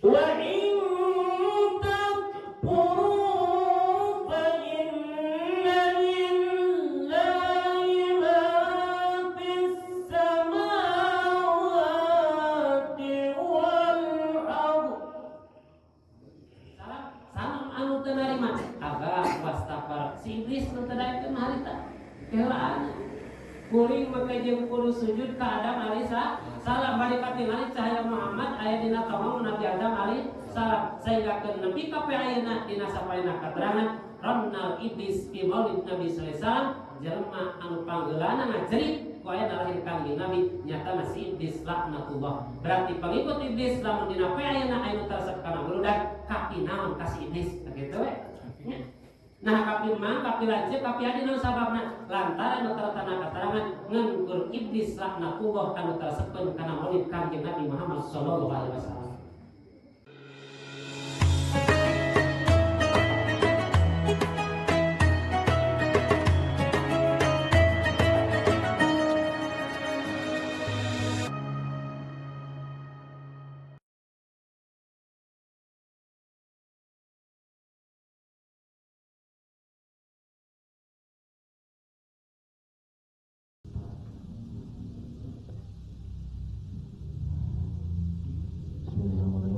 Wa in takfuru fa inna lillahi ma fis samawati wal ardh. Salam anu teu narima agak wastakbar si iblis nu teu daekeun harita kehelaan kuring make jeung kudu sujud ka Adam alaihi salam bari katingali cahaya Muhammad aya dina kamang Nabi Adam alaihi salam sehingga nepi ka ayeuna dina sapaina katerangan ramnal iblis fi maulid Nabi sallallahu alaihi wasallam jelema anu panggeulana ngajerit ku aya lahir kangjeng Nabi nyata si iblis laknatullah berarti pangikut iblis lamun dina ayeuna aya tersep kana burudak kapinaon ka si iblis kitu we. Nah kapi mang, kapi lancip, kapi adi naon sababna lantaran anu taratana katerangan ngeunkur iblis laknatullah anu tersepkeun kana maulid kangjeng Nabi Muhammad sallallahu alaihi wasallam.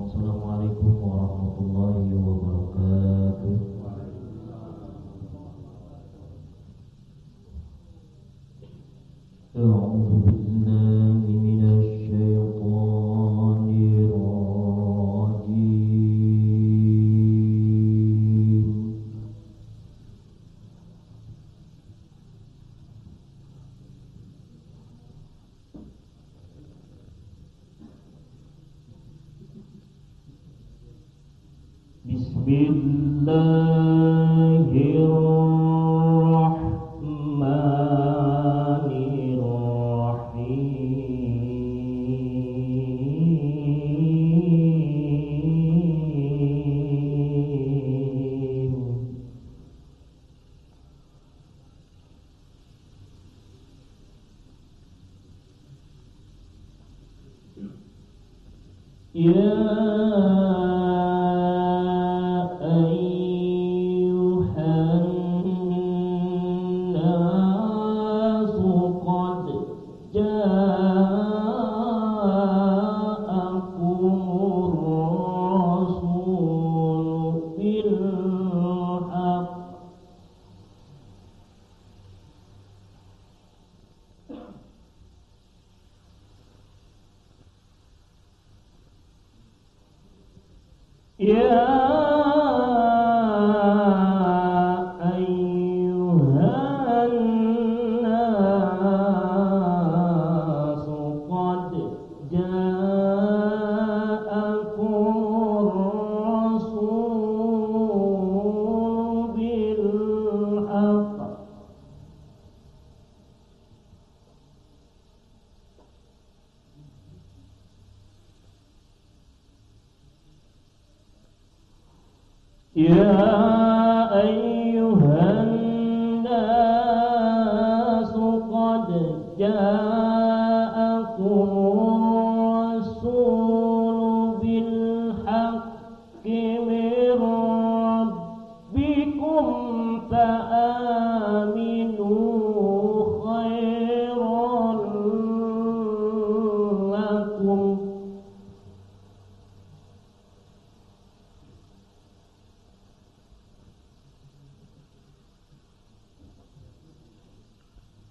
Assalamualaikum warahmatullahi wabarakatuh. A'udzu billahi minasy syaithanir rajim.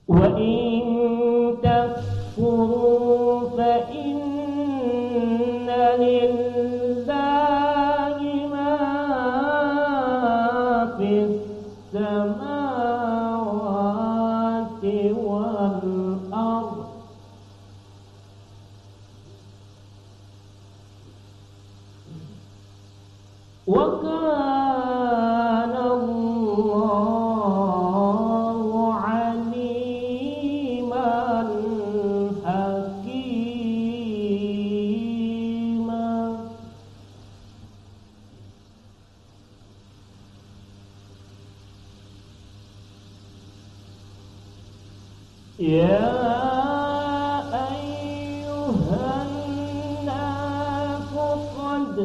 Wa in takfuru fa inna lillahi ma fis samawati wal ardh. Wa kana Allahu aliman hakima. Ya ayyuhan nasu qad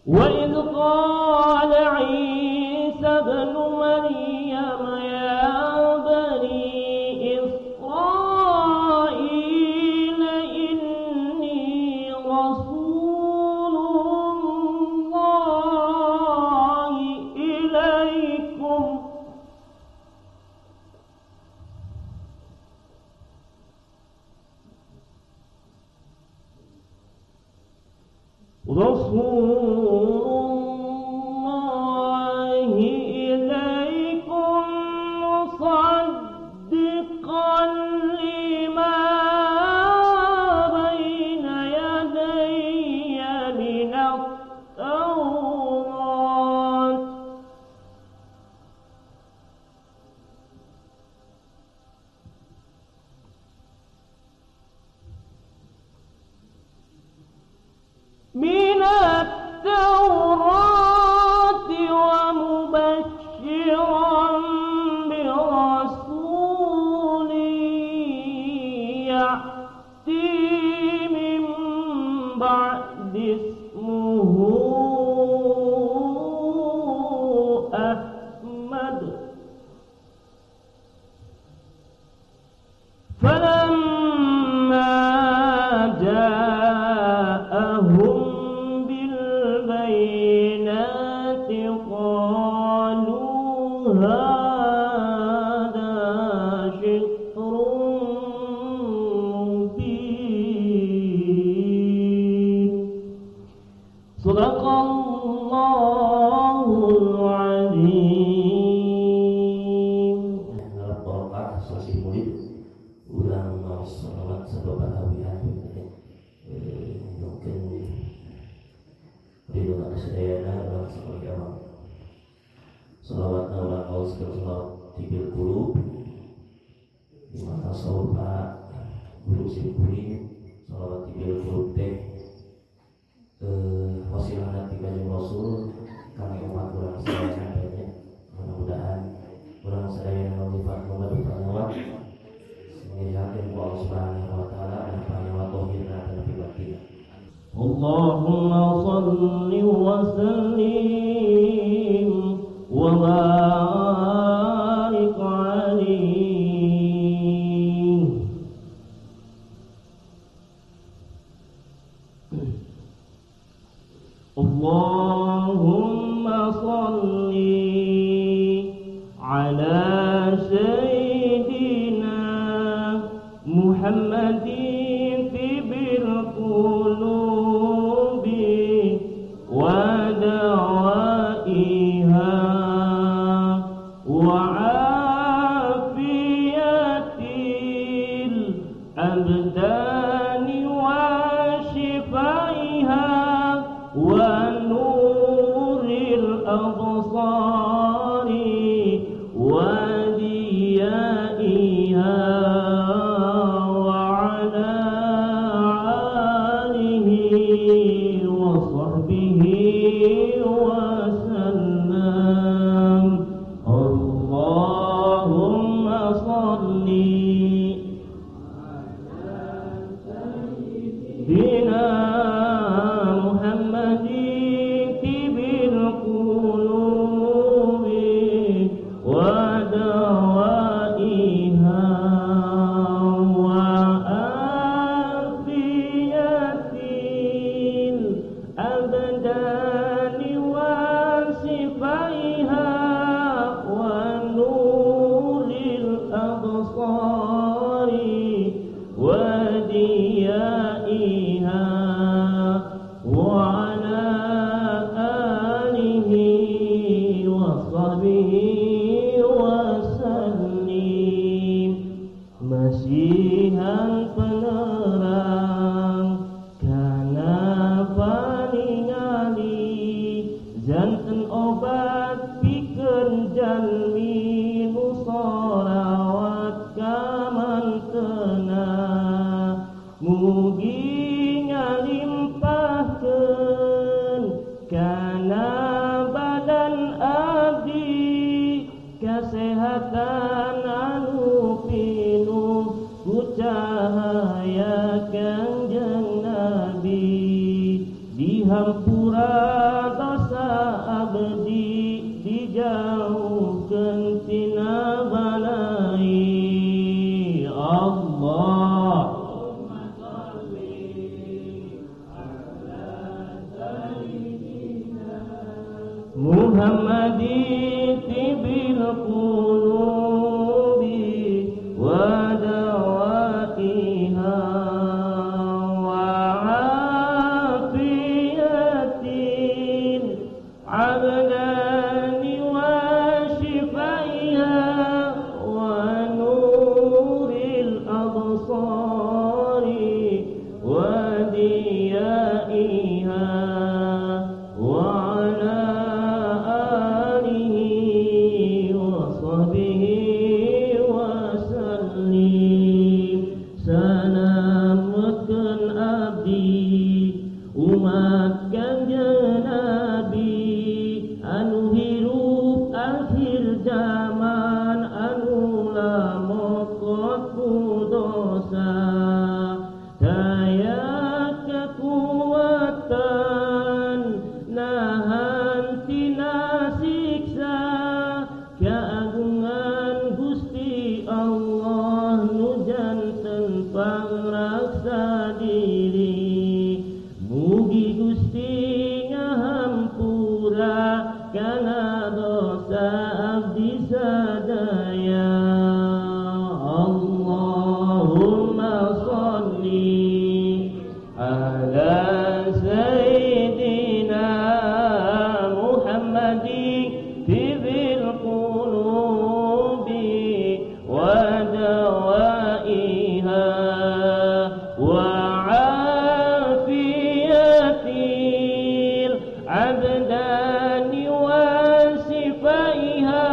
وإذ قال عيسى ابن مريم يا بني إسرائيل إني رسول الله إليكم رسول الله إليكم مصدقا لما بين يدي من التوراة ومبشرا برسول يأتي من بعد اسمه أحمد فلما جاءهم بالبينات قالوا هذا شكر مبين صدق الله العظيم. Bapak sesi murid ulang mau salawat sebab hawian mungkin ridho sedayana ulang sebagai awal salawatna ulang mau salawat tibil qulub di mana Pak guru simpuli salawat tibil qulub teh wasilana ti kanjeng Rasul kami umat ulang sedayana banyak mudah-mudahan ulang sedayana manfaat membantu yakin Allah Subhanahu wa taala dan panjang tauhidna dan batina. Allahumma shalli wa sallim wa barik alaihi. Allahumma shalli ala محمد طب القلوب ودوائها وعافية الأبدان وشفائها ونور الأبصار وضيائها وصحبه وسلم. اللهم صل بنا محمد طب القلوب ودوائها Allah nu janten pangraksa diri, mugi Gusti ngahampura kana dosa abdi sadaya. Allahumma sholli ala sayyidina Muhammadin tibil qulubi wa dawaiha wa afiyatil abdani wa sifaiha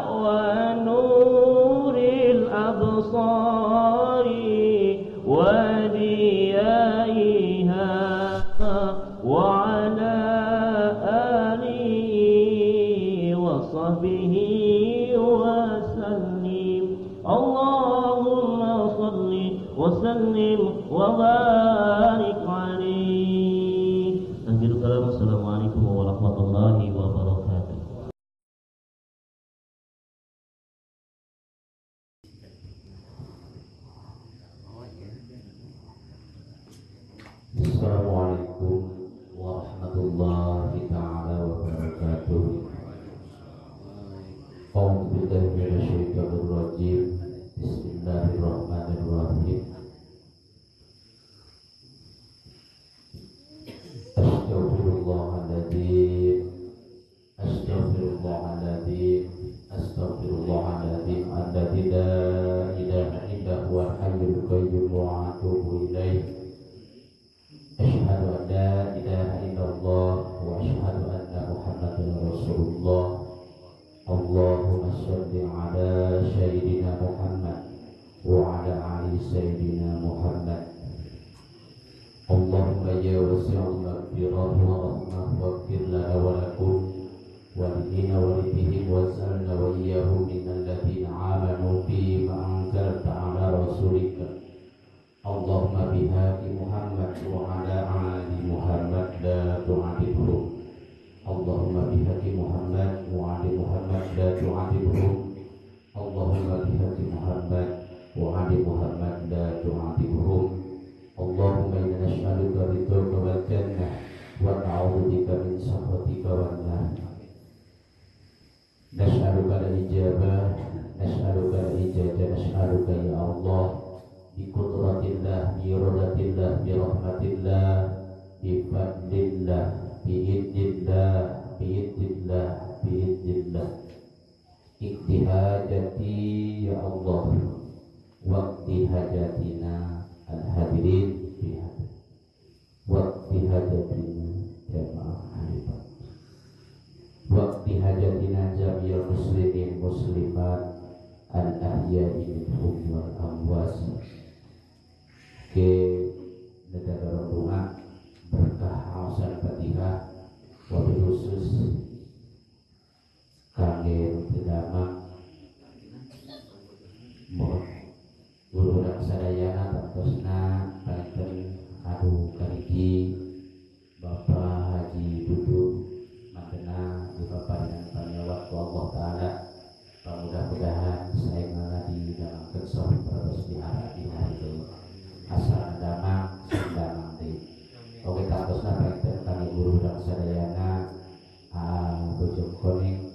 wa nuril absari wa diyaiha wa ala alihi wa sahbihi wa sallim. Allahumma salli wa sallim wa barik alaihi. Akhirul kalam, assalamualaikum warahmatullahi wabarakatuh. Assalamualaikum warahmatullahi ta'ala wabarakatuh. A'udzu billahi minasyaitonir rajim. Bismillahirrahmanirrahim. Astaghfirullahaladzim, astaghfirullahaladzim, astaghfirullahaladzim, alladzi la ilaha illa huwal hayyul qayyum wa atubu ilaih. Asyhadu an la ilaha illallah wa asyhadu anna Muhammadan Rasulullah. Allahumma shalli ala sayyidina Muhammad wa ala ali sayyidina Muhammad. Allahumma ya wasi'ul maghfirah wa rahmah waghfir lana wa lakum wa lina wa libihim wa salna wa iyyahum minal ladhina amanu bima anzalta ala rasulika. Allahumma bihaqi Muhammad wa ala ali Muhammad la tu'adibhum. Allahumma bihaqi Muhammad wa ali Muhammad la tu'adibhum. Allahumma bihaqi Muhammad wa ali Muhammad la tu'adibhum. Allahumma inna nas'aluka ridhaka wal jannah wa na'udzubika min sakhatika wan nar. Nas'aluka al-ijabah, nas'aluka al-ijazah, nas'aluka ya Allah bi qudratillah, bi iradatillah, bi rahmatillah, bi fadlillah, bi idnillah, bi idnillah, bi idnillah. Iktihajati ya Allah, waqti hajatina al-hadirin biha, waqti hajatina jamaah hadirat, waqti hajatina jami'al muslimin muslimat al-ahya'i minhum wal amwas. Ke negara doa berkah hausan Fatihah wabil khusus kangge pedama guru dan sadayana tantosna kanten adu kariki Bapak Haji Dudu mantena di paparan panyawat Allah Ta'ala. Mudah-mudahan saya mengalami dalam kesor terus di hari ini asal damang sedang nanti. Oke, tantosna kanten kami guru dan sadayana bojong koning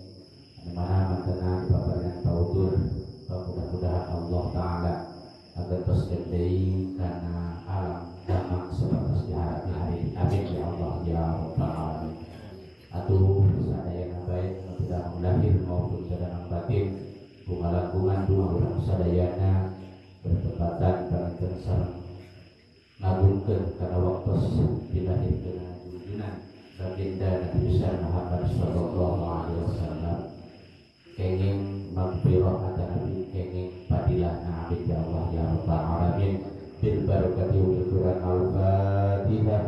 mana mantena di paparan pautur. Mudah-mudahan Allah Ta'ala agar terus kendai karena alam damang sebatas di hari ini. Amin ya Allah ya Rabbal Alamin. Atuh sadayana baik tidak lahir maupun sedang batin bunga-bungan dua orang sadayana bertepatan dengan sareng ngabungkeun kana waktos dilahirkeun junjungan baginda Nabi besar Muhammad sallallahu alaihi wasallam. Kenging maghfirah ada Nabi, kenging fadilah Nabi ya Allah ya Rabbal Alamin. Bil barakati wal Quran al-Fatihah.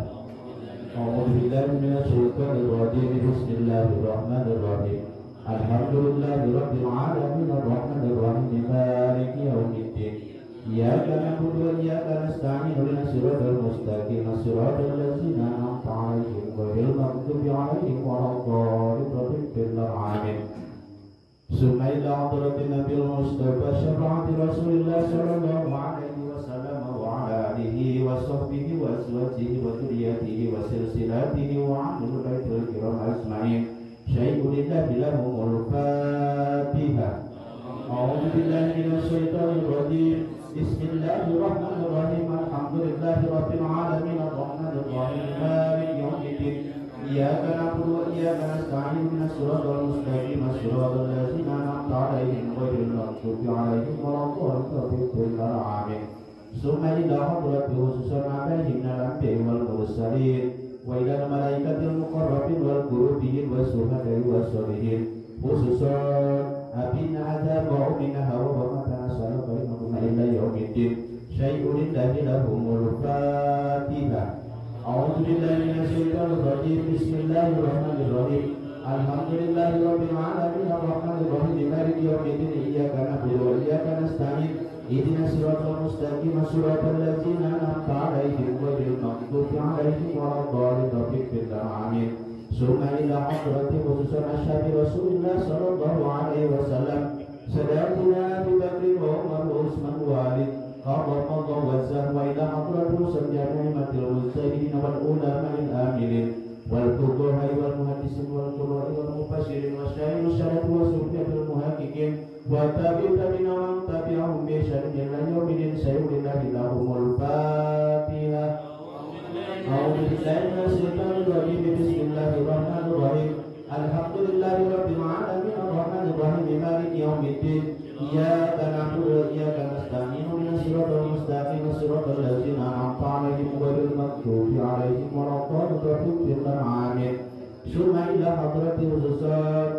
A'udzu billahi minasy syaithanir rajim. Bismillahirrahmanirrahim. Alhamdulillahi rabbil alamin arrahmanir rahim maliki yaumiddin. Iyyaka na'budu wa iyyaka nasta'in ihdinas siratal mustaqim siratal ladzina an'amta 'alaihim ghairil maghdubi 'alaihim waladdallin. Amin. ثم إلى حضرة النبي المصطفى شفاعة رسول الله صلى الله عليه وسلم وعلى آله وصحبه وأزواجه وذريته وسلسلاته وعن البيت الكرام أجمعين. شيء لله لهم الفاتحة. أعوذ بالله من الشيطان الرجيم. بسم الله الرحمن الرحيم. الحمد لله رب العالمين الرحمن الرحيم مالك يوم الدين. إياك نعبد وإياك نستعين اهدنا الصراط المستقيم صراط الذين أنعمت عليهم غير المغضوب عليهم ولا الضالين آمين. ثم إلى حضرة خصوصا عليهم من الأنبياء والمرسلين وإلى الملائكة المقربين والقربين والشهداء والصالحين خصوصا أبينا عذاب وأمنا ومتنا سألك إنكم إلا يوم الدين. شيء لله لهم الفاتحة. أعوذ بالله من الشيطان الرجيم. بسم الله الرحمن الرحيم. الحمد لله رب العالمين الرحمن الرحيم مالك يوم الدين. إياك نعبد وإياك نستعين اهدنا الصراط المستقيم صراط الذين أنعمت عليهم غير المغضوب عليهم ولا الضالين آمين. ثم إلى حضرة خصوصا أصحاب رسول الله صلى الله عليه وسلم ساداتنا أبي بكر وعمر وعثمان وعلي قضى الله وزاه. وإلى حضرة رسل جميع المجتهدين والعلماء الآمنين والفقهاء والمحدثين والقراء والمفسرين والشاعرين والشهداء والصوفية المحققين والتابعين ومن تبعهم بإحسان إلى يوم الدين. شيء لله لهم الفاتحة. أعوذ بالله من الشيطان الرجيم. بسم الله الرحمن الرحيم. الحمد لله رب العالمين الرحمن الرحيم مالك يوم الدين. إياك نعبد وإياك نستعين اهدنا الصراط المستقيم صراط الذين أنعمت عليهم غير المغضوب عليهم ولا الضالين آمين. ثم إلى حضرة خصوصا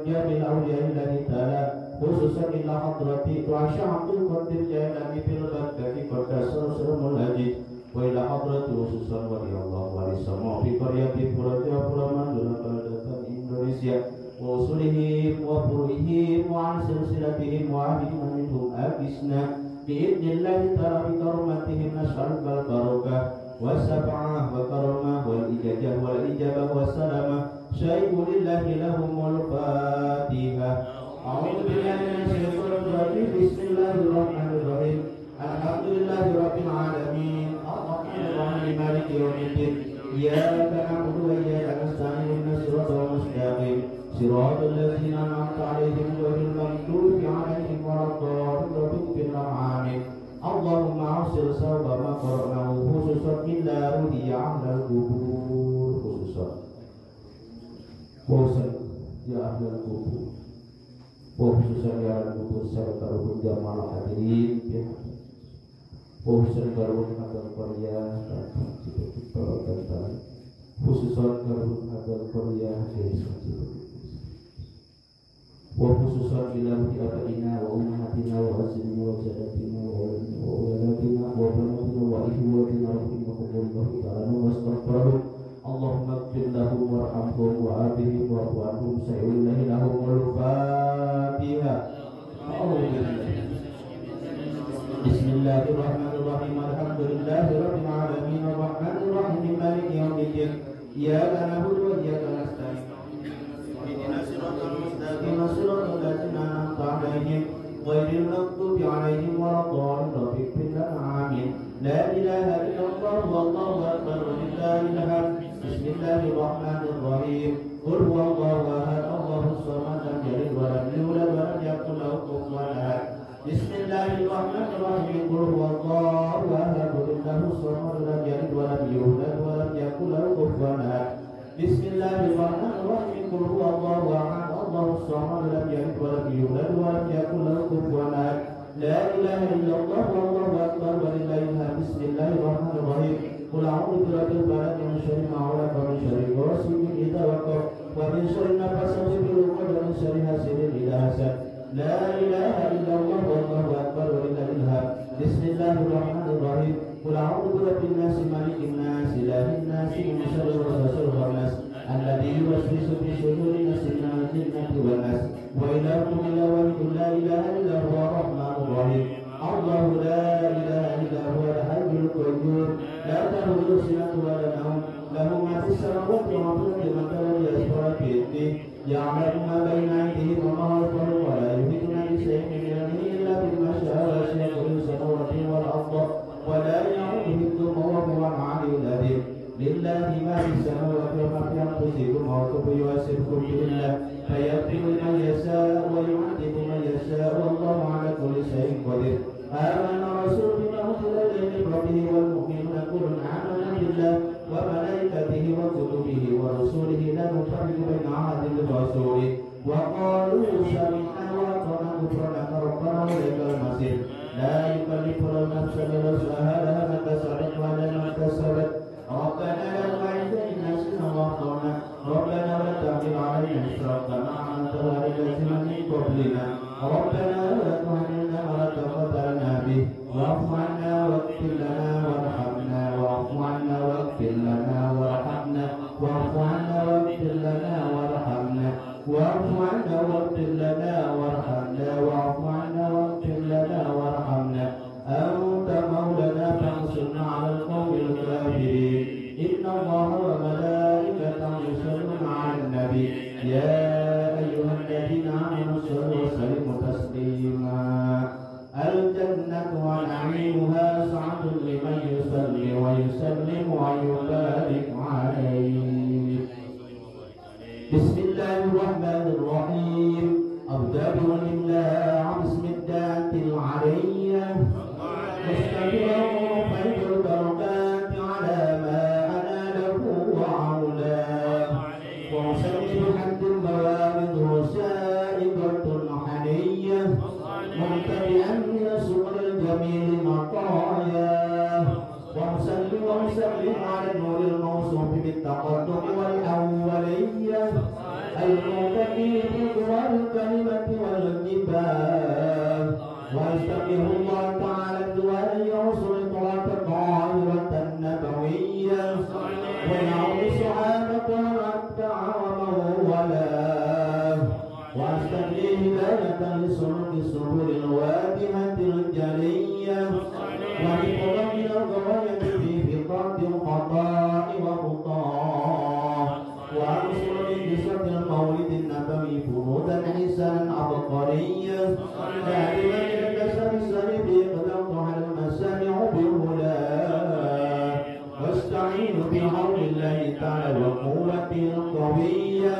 جامع الأولياء الله تعالى خصوصا إلى حضرة راشع عبد القادر الجيلاني في البغداد قدس سره العزيز. وإلى حضرة خصوصا ولي الله ولي السماء في قرية Purworejo Pulau Mandura Kedaton Indonesia وأصولهم وفروعهم وعن سلسلتهم وعبدهم منهم أبسنا بإذن الله تعالى بكرمتهم نسألك البركة والسبعة وكرمة والإجابة والإجابة والسلامة. شيء لله لهم الفاتحة. أعوذ بالله من الشيطان الرجيم. بسم الله الرحمن الرحيم. الحمد لله رب العالمين الرحمن الرحيم مالك يوم الدين. إياك نعبد وإياك نستعين اهدنا الصراط المستقيم صراط الذين أنعمت عليهم غير المغضوب عليهم ولا الضالين آمين. اللهم أوصل صواب ما قرأناه خصوصا إلا رضي على القبور خصوصا وصل يا أهل القبور وخصوصا يا أهل القبور serta ruhun jamaah hadirin khususan karun agar Korea khususan karun agar Korea khususan bilang abaina wa ummahatina wa azmina wa jadatina wa walatina wa banatina wa ihwatina wa rahimahumullah ta'ala wa astaghfiruh. Allahumma ighfir lahum warhamhum wa abihim wa anhum sayyulillahi lahum al-Fatihah. Bismillahirrahmanirrahim. Alhamdulillahi rabbil alamin arrahmanir rahim maliki yaumiddin. Iyyaka na'budu wa iyyaka nasta'in ihdinas siratal mustaqim siratal ladzina an'amta 'alaihim ghairil maghdubi 'alaihim waladdallin amin. La ilaha illallah wallahu akbar walillahil hamd. Bismillahirrahmanirrahim. Qul huwallahu ahad Allahus samad lam yalid wa lam yulad wa lam yakul lahu kufuwan ahad. Bismillahirrahmanirrahim. Qul huwallahu ahad Allahus samad lam yalid wa lam yulad wa lam yakul lahu kufuwan ahad. Bismillahirrahmanirrahim. Qul huwallahu ahad Allahus samad lam yalid wa lam yulad wa lam yakul lahu kufuwan ahad. La ilaha illallah wallahu akbar walillahil hamd. Bismillahirrahmanirrahim. Qul a'udzu birabbil falaq min syarri ma khalaq wa min syarri ghasiqin idza waqab wa min syarri nafasatin fil 'uqad wa min syarri hasidin idza hasad. La ilaha illallah wallahu akbar walillahil hamd. Bismillahirrahmanirrahim. Qul a'udzu birabbin nas malikin nas ilahin nas min syarri waswasil khannas alladzi yuwaswisu fi sudurin nas minal jinnati wan nas. Wa ilahukum ilahun la ilaha illa huwa arrahmanur rahim. Allahu la ilaha illa huwa al-hayyul qayyum la ta'khudhuhu sinatun wa la nawm lahu ma fis samawati wa ma fil ardi man kana yasbihu bi ya'lamu ma bayna aydihim wa ma khalfahum wa la الكفر يواسبكم بالله فيغفر لمن يشاء ويعذب من يشاء والله على كل شيء قدير. آمن الرسول بما أنزل إليه من ربه والمؤمنون كل آمن بالله وملائكته وكتبه ورسله لا نفرق بين أحد من رسوله وقالوا سمعنا وأطعنا غفرانك ربنا وإليك المصير. لا يكلف الله نفسا إلا وسعها لها ما كسبت وعليها ما اكتسبت. ربنا لا تؤاخذنا إن نسينا وأخطأنا ربنا ولا تحمل علينا إصرا كما حملته على الذين من قبلنا ربنا لا تحملنا ما لا طاقة لنا به واعف عنا واغفر لنا وارحمنا واعف عنا واغفر لنا وارحمنا واعف عنا واغفر لنا وارحمنا واعف عنا واغفر لنا وارحمنا واعف عنا واغفر لنا وارحمنا أنت مولانا فانصرنا على القوم الكافرين. إن الله وملائكته يصلون على النبي يا أيها الذين آمنوا صلوا وسلموا تسليما. الجنة ونعيمها سعة لمن يصلي ويسلم ويبارك عليه. بسم الله الرحمن الرحيم. أبدأ بالله بسم الذات العلية مستقرا فيض البركات على ما أناله وعولاه وأسمي بحد الموارد وسائقة حنية ممتلئا من سؤل الجميل مطاياه وأسلم على النور الموصوف بالتقدم والأولية المعتدي بقوى الكلمة والجبال وأستغفر الله تعالى أن يوصل طاعة الطاهرة النبوية ويعود الصحابة والأتباع ومن والاه وأستغفر هداية لسلوك السبل الواضحة الجلية وحفظا من الغواية في فقرات الخطاء وخطاه وأنصر من قصة المولد النبوي فرودا حسنا عبقريا دائما إلى النسب السليم قدمت على المسامع بالهدى واستعين بحول الله تعالى وقوته القوية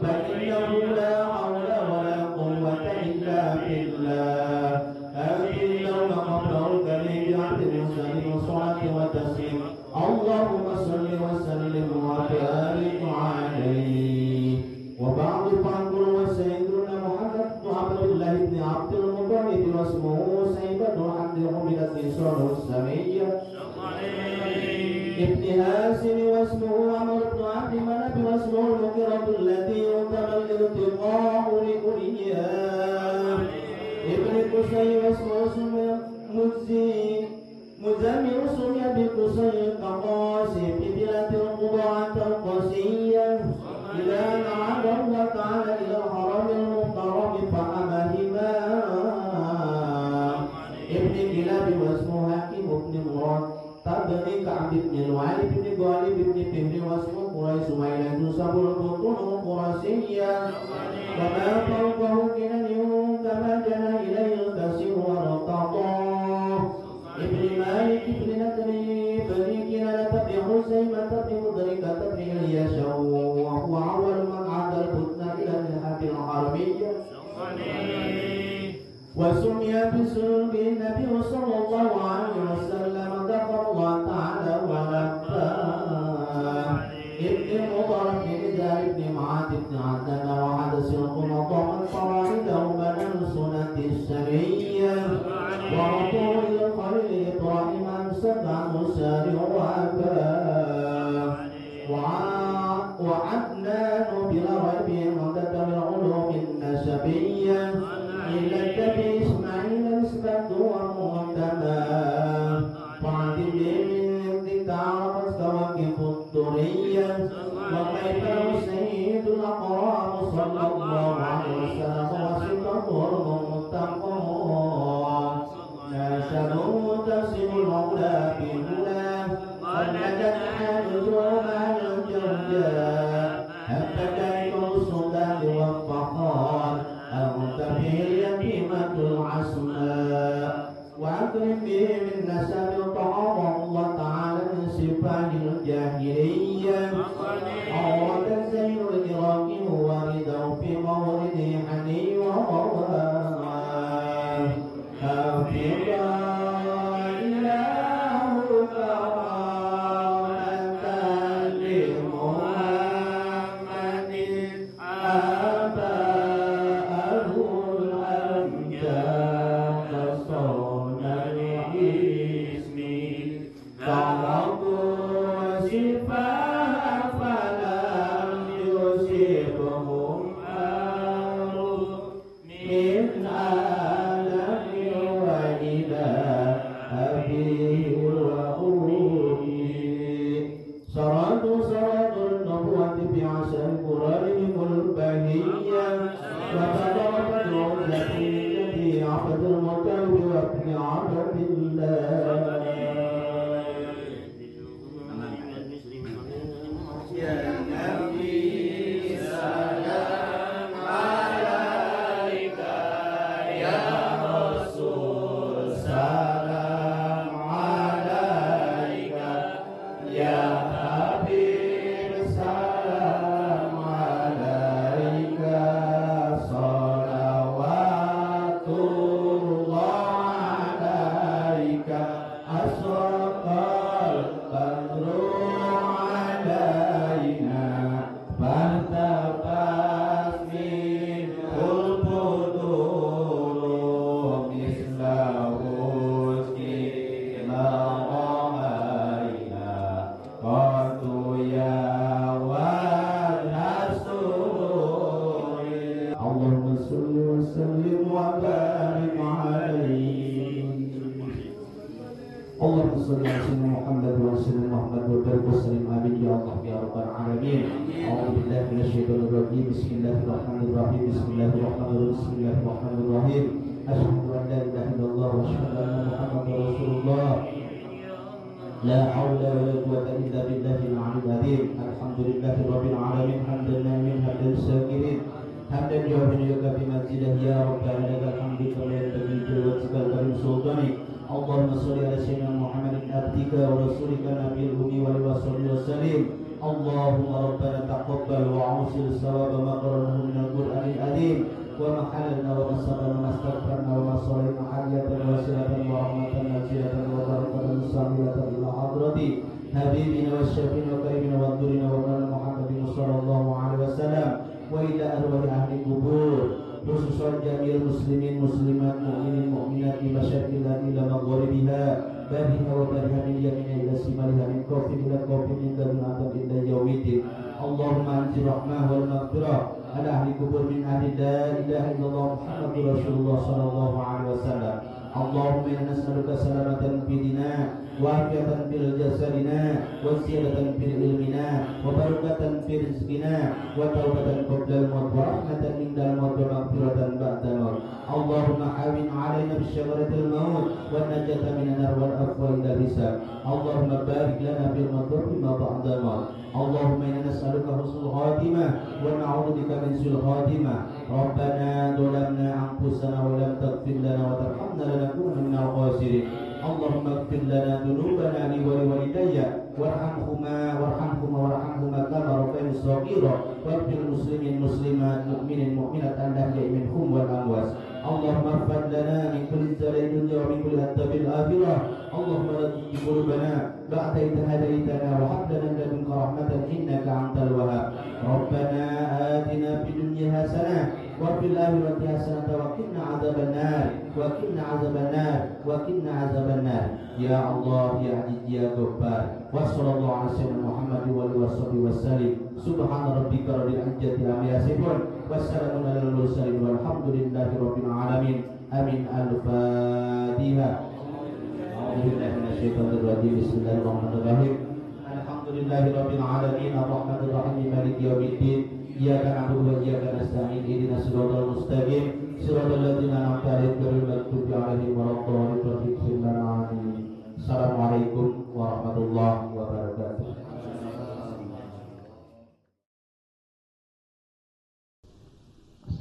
فإنه لا حول ولا قوة إلا بالله. آمين اللهم قبله الكريم بعبد المسلم والصلاة والتسليم اللهم صل وسلم وبارك عليه. وبعد فانظر وسيدنا محمد بن عبد الله بن عبد المطلب واسمه سيدة عبد حملت نسره السمية ابن هاشم واسمه عمرو بن عبد مناف واسمه المغيرة الذي يعتبر الالتقاء لأولياء ابن قصي واسمه مزمر سمي بقصي كقاسم في بلاد القضاة القاسية إلى أن عاد الله تعالى إلى الحرم المحترم فحمهما ابن كلاب واسمه حكيم بن مراد تبني كعب بن الوالد بن غالب بن فهر واسمه قريش ميلاد سبع البطون القرشية وما فوقه كنن كما جنى إليه الكسر وارتضاه ابن مالك بن نتري بني كنانة بن حسيمة بن مدركة بن اليشع وهو أول من عاد الفتنة إلى الجهة الحربية وسمي بسلوك النبي صلى الله عليه وسلم ذكر الله تعالى ونباه ابن مضرب بن زاهد بن معاذ بن عدنان وحدث القمطاء من فرائده بنى السنة السرية ورسول الخليل إبراهيم أمسك عنه سارع وأباه وعدنان بلا ريب مدة العلوم النسبية إلا النبي إسماعيل نسبة ومهتما وعدل من تعرف كواكب الدرية وكيف سيد الأقرام صلى الله عليه وسلم وصفته المتقون ناسبه تسم المولى بالهدى ونجت حالجهم على الجوجاء هبت السلطان والفخار أنت به اليتيمة العسماء وأكرم به من نسب طعام الله تعالى من صفات الجاهلية عورة زين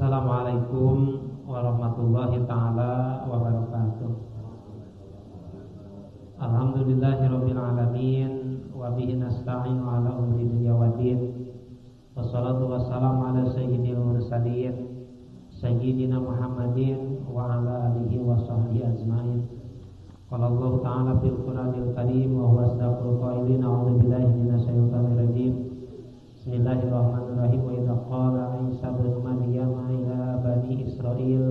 Assalamualaikum warahmatullahi taala wabarakatuh. Alhamdulillahirabbil alamin wa bihi nasta'inu ala umuri dunya waddin. Wassalatu wassalamu ala sayyidil mursalin sayyidina Muhammadin wa ala alihi wa sahbihi ajmain. Qala Allah ta'ala fil Qur'anil Karim wa huwa asdaqul qailin. A'udzu billahi minasyaitonir rajim. Bismillahirrahmanirrahim. Wa idza qala Isa bin Maryam ila bani Israil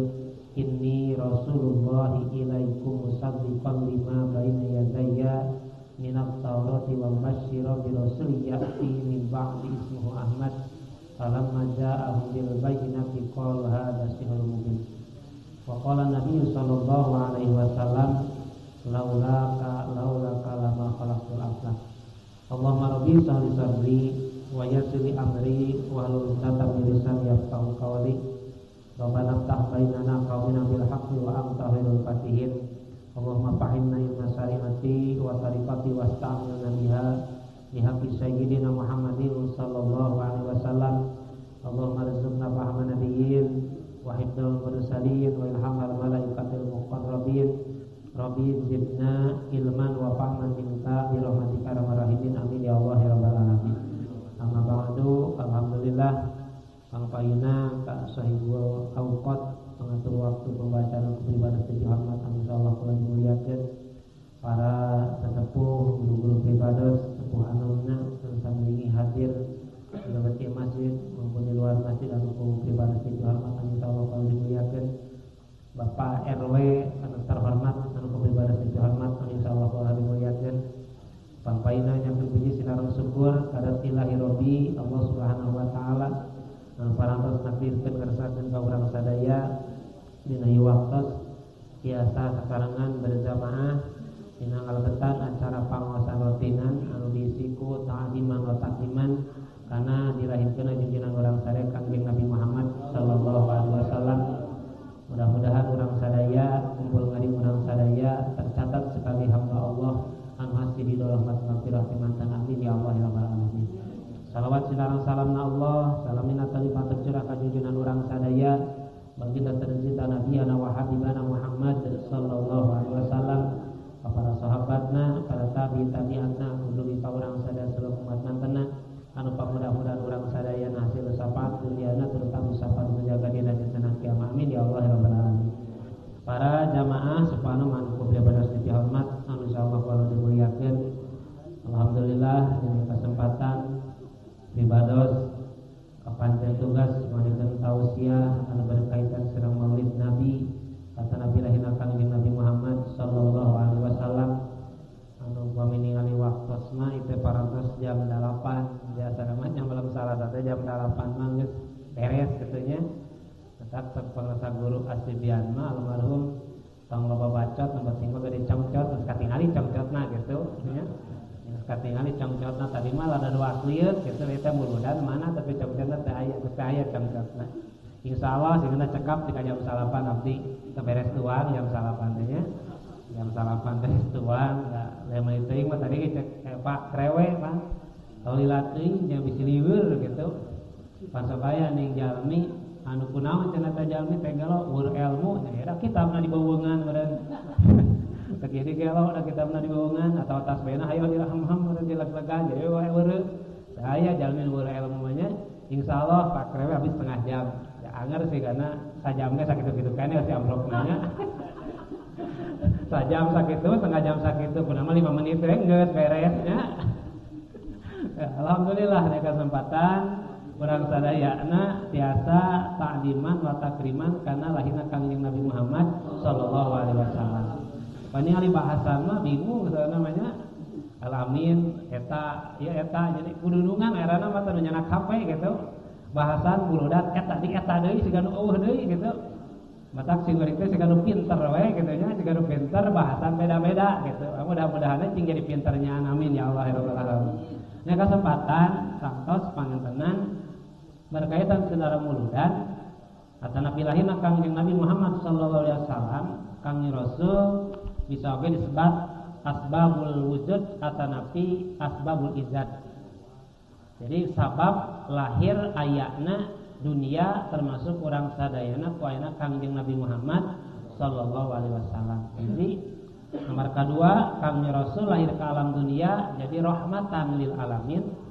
inni rasulullahi ilaikum musaddiqan lima baina yadayya minat taurati wa masyira bi rasulin ya'ti min ba'di ismuhu Ahmad falamma ja'ahum bil bayyinati qala hadza sihrun mubin. Wa qala Nabi sallallahu alaihi wasallam laulaka lama khalaqtul aflaq. Allahumma rabbi sahli sadri wa yassir li amri wa hlul 'uqdatam min lisani yafqahu qawli. Rabbana ftah bainana qawmina bil haqqi wa anta khairul fatihin. Allahumma fahimna ilma syariati wa tariqati wasta'amilna biha bihaqqi sayyidina Muhammadin sallallahu alaihi wasallam. Allahumma rizqna fahma nabiyyin wa hifdzal mursalin wa ilhamal malaikatil muqarrabin. Rabbi zidna ilman wa fahman minka bi rahmatika arhamar rahimin. Amin ya Allah ya rabbal alamin. Amma ba'du, alhamdulillah pangpayuna ka sahibul auqat mengatur waktu pembacaan ibadah setiap hormat insyaallah kula muliakeun para sesepuh guru-guru pribados sepuh anunna samlingi hadir di masjid maupun di luar masjid anu pribados setiap hormat insyaallah kula muliakeun Bapak RW anu terhormat anu pribados setiap hormat insyaallah kula muliakeun pangpayuna yang berpuji sinar syukur kadat ilahi rabbi Allah Subhanahu wa taala parantos nakdirkeun ngersakakeun ka urang sadaya dina ieu waktos biasa sakarangan berjamaah dina ngalebetan acara pangaosan rutinan anu diisi ku ta'ziman wa takriman kana dilahirkeun junjungan urang sadaya Kangjeng Nabi Muhammad sallallahu alaihi wasallam. Mudah-mudahan urang sadaya kumpul ngadi urang sadaya tercatat sebagai hamba Allah anu hasidi rahmat maghfirah mantan amin ya Allah ya rabbal alamin. Salawat sinarang salamna Allah salamina talifat tercurah ka junjungan urang sadaya baginda tercinta Nabi ana wa habibana Muhammad sallallahu alaihi wasallam, para sahabatna, para tabi'atna, kudu ka urang sadaya seluruh umat mantena anu pamudah-mudahan urang sadaya hasil syafaat dunyana terutama syafaat menjaga dina dinten kiamat amin ya Allah ya rabbal alamin. Para jamaah supaya manku ibadah setiap hormat anu insyaallah kula dimuliakeun. Alhamdulillah dina kesempatan ibadah kapanten tugas manehkeun tausiah anu berkaitan sareng Maulid Nabi kata Nabi lahirna Kangjeng Nabi Muhammad sallallahu alaihi wasallam anu paminingali waktosna itu parantos jam 8 biasa mah jam belum salah satu jam 8 mah geus beres kitu nya. Tetap pengrasa guru Asibian mah almarhum tong loba bacot nomor 5 gede congcot terus katingali congcotna gitu nya. Katingali congcotna tadi mah ada dua klieur kitu eta murudan mana tapi congcotna teh aya congcotna. Insyaallah singna cekap di jam 8 abdi beres tuang jam 8 teh nya. Jam 8 beres tuang lamun teuing mah tadi cek Pak Krewe Pak. Taulilat teuing nya bisi liweur gitu. Pan sabaya ning jalmi anu kunaon cenah teh jalmi teh gelo weur ilmu nya era kitabna dibaweungan meureun. Kaki gelo da kitabna dibaweungan atau tas baena hayo diraham-ham meureun dilag-lagan jadi wae weur. Saya jalmi weur ilmu nya insyaallah Pak Krewe habis setengah jam. Ya anger sih karena sajamnya sakitu-kitu kene si amplopna nya. Sajam sakitu setengah jam sakitu kunaon 5 menit teh geus beres nya. Alhamdulillah nih kesempatan urang sadayana tiasa ta'diman wa takriman karena lahirna Kangjeng Nabi Muhammad sallallahu alaihi wasallam. Pani ali bahasan mah bingung namanya alamin eta ya eta jadi kudunungan erana mah teu nyanak HP gitu. Bahasan burudat eta di eta deui siga nu eueuh deui gitu. Matak sing urang teh siga nu pinter we gitu nya, siga nu pinter bahasan beda-beda gitu. Mudah-mudahan cing jadi pinternya amin ya Allah ya rabbal alamin. Nya kesempatan santos pangantenan berkaitan saudara muludan kata Nabi lahirna Kangjeng Nabi Muhammad sallallahu alaihi wasallam Kangjeng Rasul bisa oge disebut asbabul wujud kata Nabi asbabul izzat. Jadi sabab lahir ayatna dunia termasuk orang sadayana ku ayana Kangjeng Nabi Muhammad sallallahu alaihi wasallam. Jadi nomor kedua Kangjeng Rasul lahir ke alam dunia jadi rahmatan lil alamin.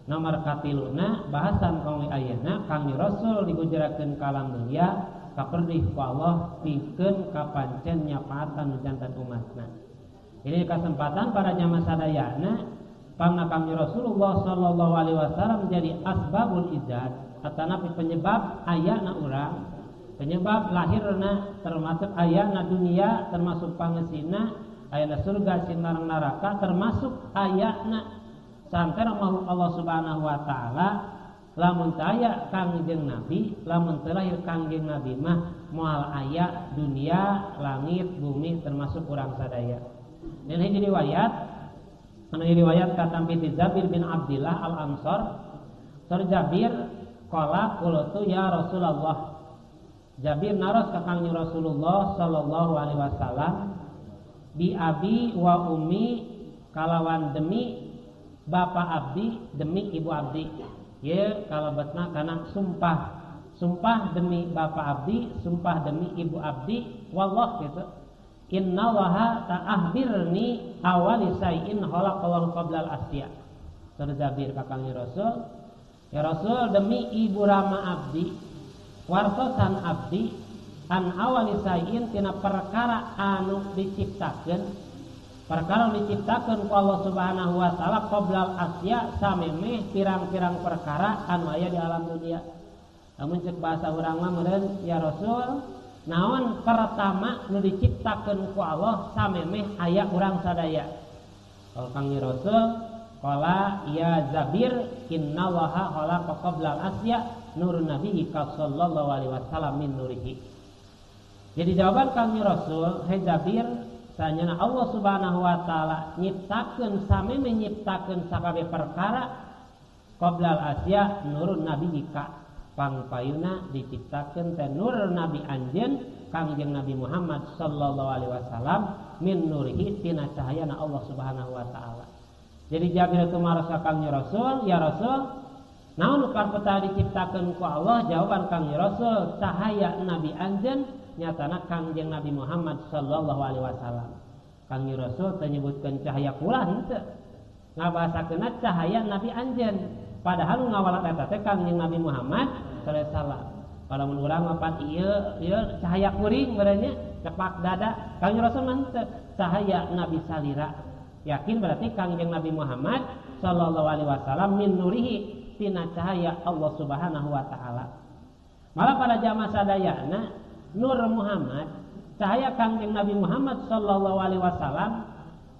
Nomor katiluna bahasan kaum ayeuna Kangjeng Rasul digujarakeun ka alam dunia kaperdih ku Allah pikeun kapancen nyapaatan jantan umatna. Ini kesempatan para jamaah sadayana pangna Kangjeng Rasulullah sallallahu alaihi wasallam menjadi asbabul izzat atana penyebab ayana urang, penyebab lahirna termasuk ayana dunia termasuk pangesina ayana surga sinarang neraka termasuk ayana santana makhluk Allah Subhanahu wa taala lamun aya Kangjeng Nabi lamun teu lahir Kangjeng Nabi mah moal aya dunia langit bumi termasuk urang sadaya. Dan hiji riwayat anu riwayat katampi Jabir bin Abdullah Al-Ansar sar Jabir qala qultu ya Rasulullah. Jabir naros ka Kangjeng Rasulullah sallallahu alaihi wasallam bi abi wa ummi kalawan demi bapa abdi demi ibu abdi. Ye kalebetna kana sumpah demi bapa abdi, sumpah demi ibu abdi, wallah gitu. Innallaha ta'ahbirni awali sayin khalaqallahu qablal asya. Terzabir kakang Rasul. Ya Rasul demi ibu rama abdi, wartosan abdi an awali sayin tina perkara anu diciptakeun, perkara diciptakeun ku Allah Subhanahu wa taala qablal asya samemeh pirang-pirang perkara anu aya di alam dunia. Namun cek bahasa urang mah meureun ya Rasul, naon pertama nu diciptakeun ku Allah samemeh aya urang sadaya. Kalau Kang Rasul qala ya Zabir innallaha khalaqa qablal asya nurun nabiyyi sallallahu alaihi wasallam min nurihi. Jadi jawaban Kang Rasul, hai Zabir, sanyana Allah Subhanahu wa taala nyiptakeun samemeh nyiptakeun sakabeh perkara qablal asya nurun nabiyyi pangpayuna diciptakeun teh nur nabi anjeun Kangjeng Nabi Muhammad sallallahu alaihi wasallam min nurihi tina cahayana Allah Subhanahu wa taala. Jadi Jabir itu marasa Kang Rasul, ya Rasul, naon karpeta diciptakeun ku Allah? Jawaban Kang Rasul, cahaya nabi anjeun nyatana Kangjeng Nabi Muhammad sallallahu alaihi wasallam. Kang Rasul teu nyebutkeun cahaya kula henteu. Ngabasakeunna cahaya nabi anjeun. Padahal ngawala eta teh Kangjeng Nabi Muhammad sallallahu alaihi wasallam. Palamun urang mapan ieu cahaya kuring meureun nya cepak dada. Kang Rasul mah teu cahaya nabi salira. Yakin berarti Kangjeng Nabi Muhammad sallallahu alaihi wasallam min nurihi tina cahaya Allah Subhanahu wa taala. Malah pada jamaah sadayana Nur Muhammad, cahaya Kangjeng Nabi Muhammad sallallahu alaihi wasallam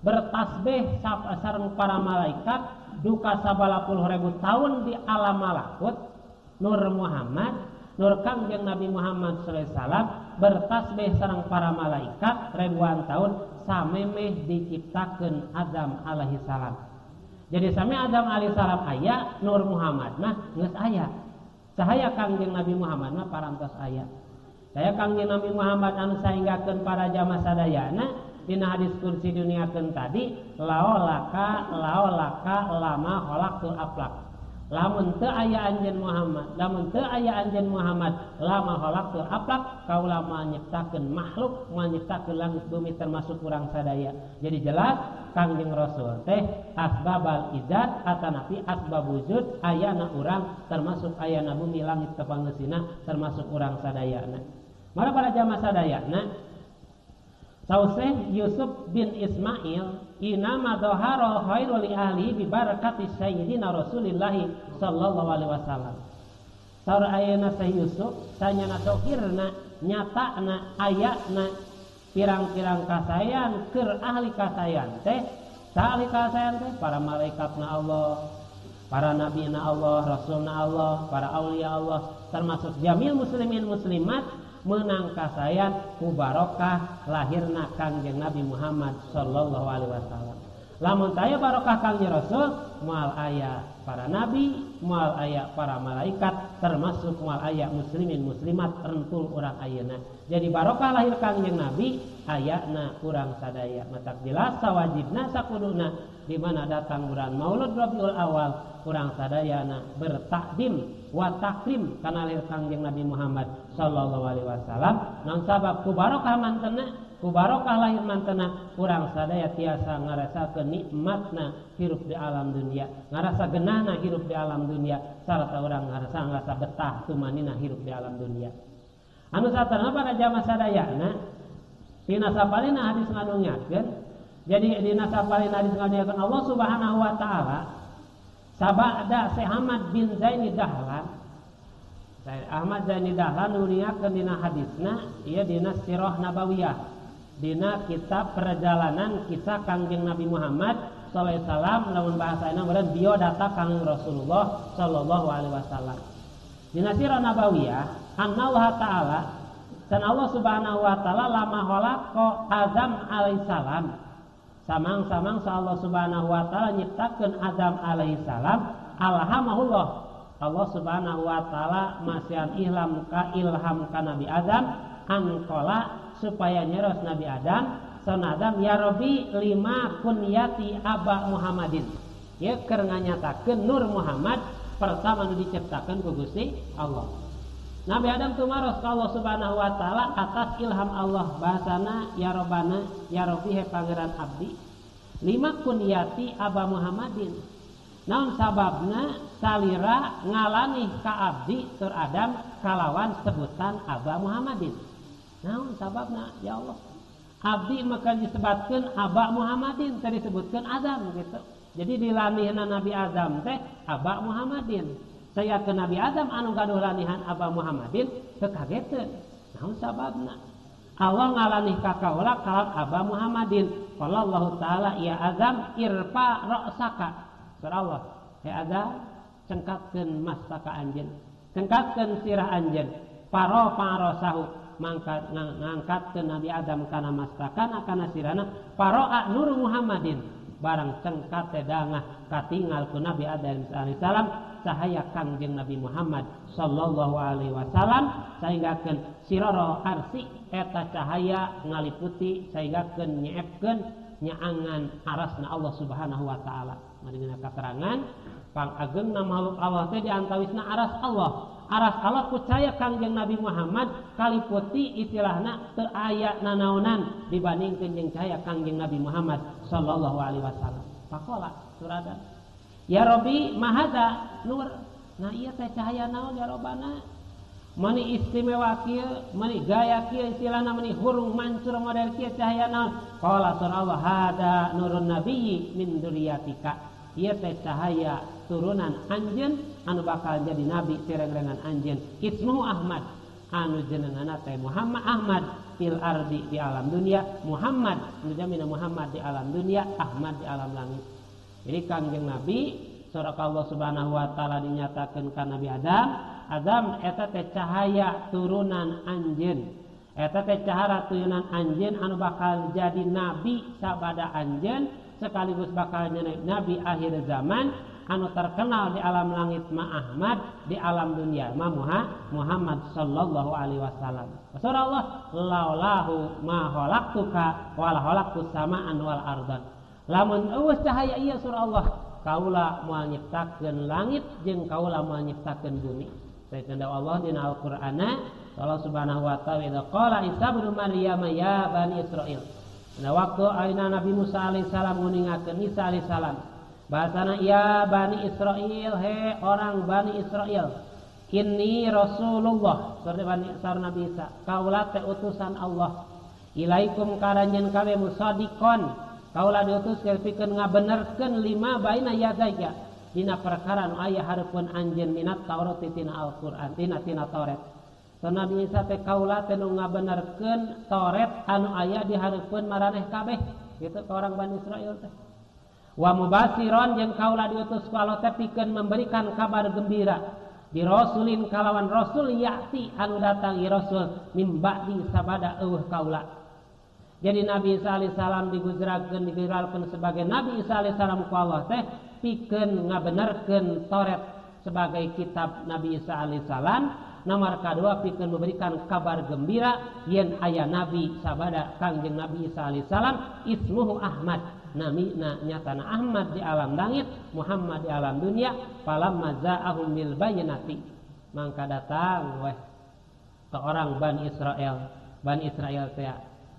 bertasbih sareng para malaikat duka 90.000 tahun di alam malakut. Nur Muhammad, Nur Kangjeng Nabi Muhammad sallallahu alaihi wasallam bertasbih sareng para malaikat ribuan tahun samemeh diciptakeun Adam alaihi salam. Jadi same Adam alaihi salam aya, Nur Muhammad mah geus aya. Cahaya Kangjeng Nabi Muhammad mah parantos aya. Saya Kangjeng Nabi Muhammad anu saenggakeun para jamaah sadayana dina hadis kursi duniakeun tadi laolaka lama khalaqtul aflaq. Lamun teu aya anjeun Muhammad, lamun teu aya anjeun Muhammad, lama khalaqtul aflaq, kaula nyiptakeun makhluk, nyiptakeun langit bumi termasuk urang sadaya. Jadi jelas Kangjeng Rasul teh asbabal idzat atanapi asbab wujud ayana urang termasuk ayana bumi langit kapangeusina termasuk urang sadayana. Mara para jamaah sadayana Sauseh Yusuf bin Ismail inama dhahara khairu li ahli bi barakati sayyidina Rasulillah sallallahu alaihi wasallam. Saur ayeuna Syekh Yusuf sanyana dohirna nyatana ayatna pirang-pirang kasayan keur ahli kasayan teh sa ahli kasayan teh para malaikatna Allah, para nabina Allah, rasulna Allah, para aulia Allah termasuk jamil muslimin muslimat menang kasayan ku barokah lahirna Kangjeng Nabi Muhammad sallallahu alaihi wasallam. Lamun taya barokah Kangjeng Rasul moal aya para nabi, moal aya para malaikat termasuk moal aya muslimin muslimat rentul urang ayeuna. Jadi barokah lahir Kangjeng Nabi ayana urang sadaya. Matak jelas sawajibna sakuduna di mana datang bulan Maulud Rabiul Awal urang sadayana bertakdim wa takrim kana lahir Kangjeng Nabi Muhammad sallallahu alaihi wasallam. Naon sabab ku barokah mantena, ku barokah lahir mantena urang sadaya tiasa ngarasakeun nikmatna hirup di alam dunia, ngarasa genahna hirup di alam dunia, sarta urang ngarasa betah tumanina hirup di alam dunia. Anu saterna para jamaah sadayana dina sapalina hadis ngadungyakeun. Jadi dina sapalina hadis ngadungyakeun Allah Subhanahu wa taala sabada Syekh Ahmad bin Zaini Dahlan. Syekh Ahmad Zaini Dahlan nuriakeun dina hadisna ieu dina Sirah Nabawiyah, dina kitab perjalanan kisah Kangjeng Nabi Muhammad sallallahu alaihi wasallam, lamun bahasana meureun biodata Kangjeng Rasulullah sallallahu alaihi wasallam. Dina Sirah Nabawiyah Allah Ta'ala dan Allah Subhanahu wa taala lama khalaqa Adam alaihi salam. Samang-samang Allah Subhanahu wa taala nyiptakeun Adam alaihi salam, alhamahullah. Allah Subhanahu wa taala masihan ilham ka Nabi Adam angkola supaya nyeros Nabi Adam saun Adam ya Rabbi lima kunyati Aba Muhammadin. Ya keur nganyatakeun Nur Muhammad pertama nu diciptakeun ku Gusti Allah. Nabi Adam tumaros ka Allah Subhanahu wa taala atas ilham Allah bahasana ya Rabbana ya Rabbi he pangeran abdi. Lima kunyati Aba Muhammadin. Naon sababna salira ngalani ka abdi tur Adam kalawan sebutan Aba Muhammadin. Naon sababna ya Allah? Abdi maka disebutkeun Aba Muhammadin tadi disebutkeun Adam gitu. Jadi dilanihna Nabi Adam teh Aba Muhammadin. Saya ke Nabi Adam anu gaduh lanihan Aba Muhammadin kekageteun. Naon sababna? Allah ngalanih ka kaula kalawan Aba Muhammadin. Qala Allah taala ya Adam irfa ra'saka. Surah Allah. He Adam cengkatkeun mastaka anjeun. Cengkatkeun sirah anjeun. Paro sahu mangkat ngangkatkeun Nabi Adam kana mastakana kana sirana paroa Nur Muhammadin. Barang cengkat teh dangah katingal ku Nabi Adam alaihi salam cahaya Kangjeng Nabi Muhammad sallallahu alaihi wasallam saenggakeun siroro arsi eta cahaya ngaliputi saenggakeun nyeepkeun nyaangan arasna Allah Subhanahu wa taala. Madina katerangan pangageungna makhluk Allah teh diantawisna aras Allah. Aras Allah kucaya Kangjeng Nabi Muhammad kaliputi istilahna teu aya nanaonan dibandingkeun jeung cahaya Kangjeng Nabi Muhammad sallallahu alaihi wasallam. Pakola surada. Ya Rabbi mahada nur. Nah ieu teh cahaya naon ya Rabbana? Mani istimewa kieu, mani gaya kieu istilahna mani hurung mancur model kieu cahaya naon? Qala Allah hada nurun nabiyyi min dzurriyyatika. Ieu teh cahaya turunan anjeun anu bakal jadi nabi tireng-rengan anjeun. Ismuhu Ahmad anu jenenganna teh Muhammad Ahmad fil ardi di alam dunia, Muhammad anu jamina Muhammad di alam dunia, Ahmad di alam langit. Jadi Kangjeng Nabi surah Allah Subhanahu wa taala dinyatakeun ka Nabi Adam eta teh cahaya turunan anjeun. Eta teh cahaya turunan anjeun anu bakal jadi nabi sabada anjeun sekaligus bakal jadi nabi akhir zaman anu terkenal di alam langit ma Ahmad, di alam dunia ma Muhammad sallallahu alaihi wasallam. Surah Allah laulahu ma khalaqtuka wala khalaqtus sama'an wal ardan. Lamun eueuh cahaya ieu surah Allah kaula moal nyiptakeun langit jeung kaula moal nyiptakeun bumi. Sayyidina Allah dina Al-Qur'ana Allah Subhanahu wa taala qala Isa bin Maryam ya bani Israil. Nah waktu ayeuna Nabi Musa alaihi salam nguningakeun Isa alaihi salam bahasana ya bani Israil he orang bani Israil inni Rasulullah surah Nabi Isa kaula teh utusan Allah ilaikum karanjeun kawe musaddiqon kaula diutus pikeun ngabenerkeun lima baina yadaya dina perkara nu aya hareupeun anjeun minat Taurat tina Al-Qur'an tina Taurat. So Nabi Isa teh kaula teh nu ngabenerkeun Taurat anu aya di hareupeun maraneh kabeh kitu ka orang Bani Israil teh. Wa mubasiron jeung kaula diutus ku Allah teh pikeun memberikan kabar gembira di rasulin kalawan rasul ya'ti anu datang ieu rasul mim ba'di sabada eueuh kaula. Jadi Nabi Isa alaihi salam diguralkeun sebagai Nabi Isa alaihi salam ku Allah teh pikeun ngabenerkeun Taurat sebagai kitab Nabi Isa alaihi salam. Nomor kedua pikeun memberikan kabar gembira yen aya nabi sabada Kangjeng Nabi Isa alaihi salam ismuhu Ahmad. Namina nyatana Ahmad di alam langit, Muhammad di alam dunia. Falamma za'ahum bil bayyinati mangka datang weh ke orang Bani Israel teh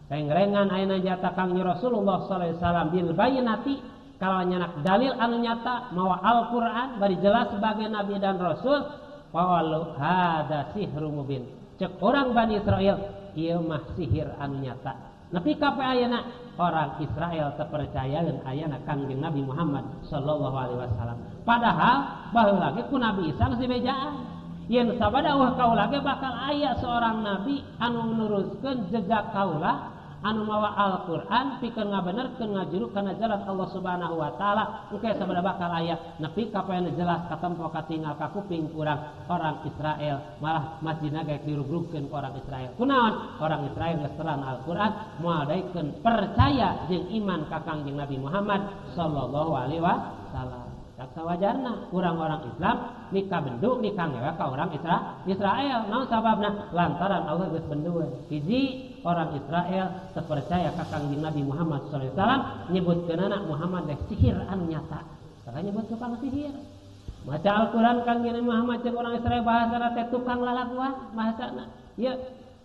reng-rengan ayeuna jata Kangjeng Rasulullah sallallahu alaihi wasallam bil bayyinati kalawan nyanak dalil anu nyata mawa Al-Qur'an bari jelas sebagai nabi dan rasul. Qalu hada sihrun mubin. Cek orang Bani Israel ieu mah sihir anu nyata. Nepi ka ayeuna orang Israel terpercayaeun ayana Kangjeng Nabi Muhammad sallallahu alaihi wasallam. Padahal baheula ge ku Nabi Isa geus dibejaan. Yen sabada wah kaula ge bakal aya seorang nabi anu nuruskeun jejak kaula anu mawa Al-Qur'an pikeun ngabenerkeun ngajuru kana jalan Allah Subhanahu wa taala engke sabada bakal aya nepi ka paena jelas katempo katinggal ka kuping urang orang Israel malah masjidna gaek dirugrugkeun ku orang Israel. Kunaon? Orang Israel geus terang Al-Qur'an moal daekeun percaya jeung iman ka Kangjeng Nabi Muhammad sallallahu alaihi wasallam. Tak sawajarna urang orang Islam nikah benduk nikah ngewe ka orang Israel. Naon sababna? Lantaran Allah geus bendueun. Hiji orang Israel terpercaya ka Kangjeng Nabi Muhammad sallallahu alaihi wasallam nyebutkeun anak Muhammad dek sihir anu nyata. Karena nyebut tukang sihir. Maca Al-Qur'an Kangjeng Nabi Muhammad jeung orang Israel bahasana teh tukang lalaguan bahasana. Ieu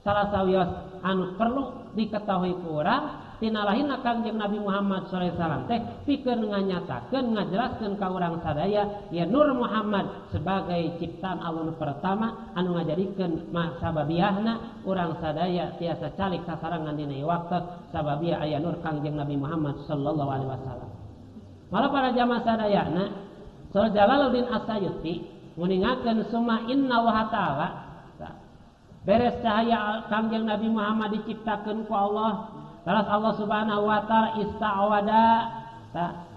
salah sawios anu perlu diketahui ku urang tina lahirna Kangjeng Nabi Muhammad sallallahu alaihi wasallam teh pikeun nganyatakeun ngajelaskeun ka urang sadaya ya Nur Muhammad sebagai ciptaan Allah nu pertama anu ngajadikeun sababiyahna urang sadaya tiasa calik sasarangan dina waktu sababiyah aya nur Kangjeng Nabi Muhammad sallallahu alaihi wasallam. Malah para jamaah sadayana Saur Jalaluddin As-Sayuti nguningakeun summa inna wa ta'ala beres cahaya Kangjeng Nabi Muhammad diciptakeun ku Allah. Terus Allah Subhanahu wa taala ista'wada.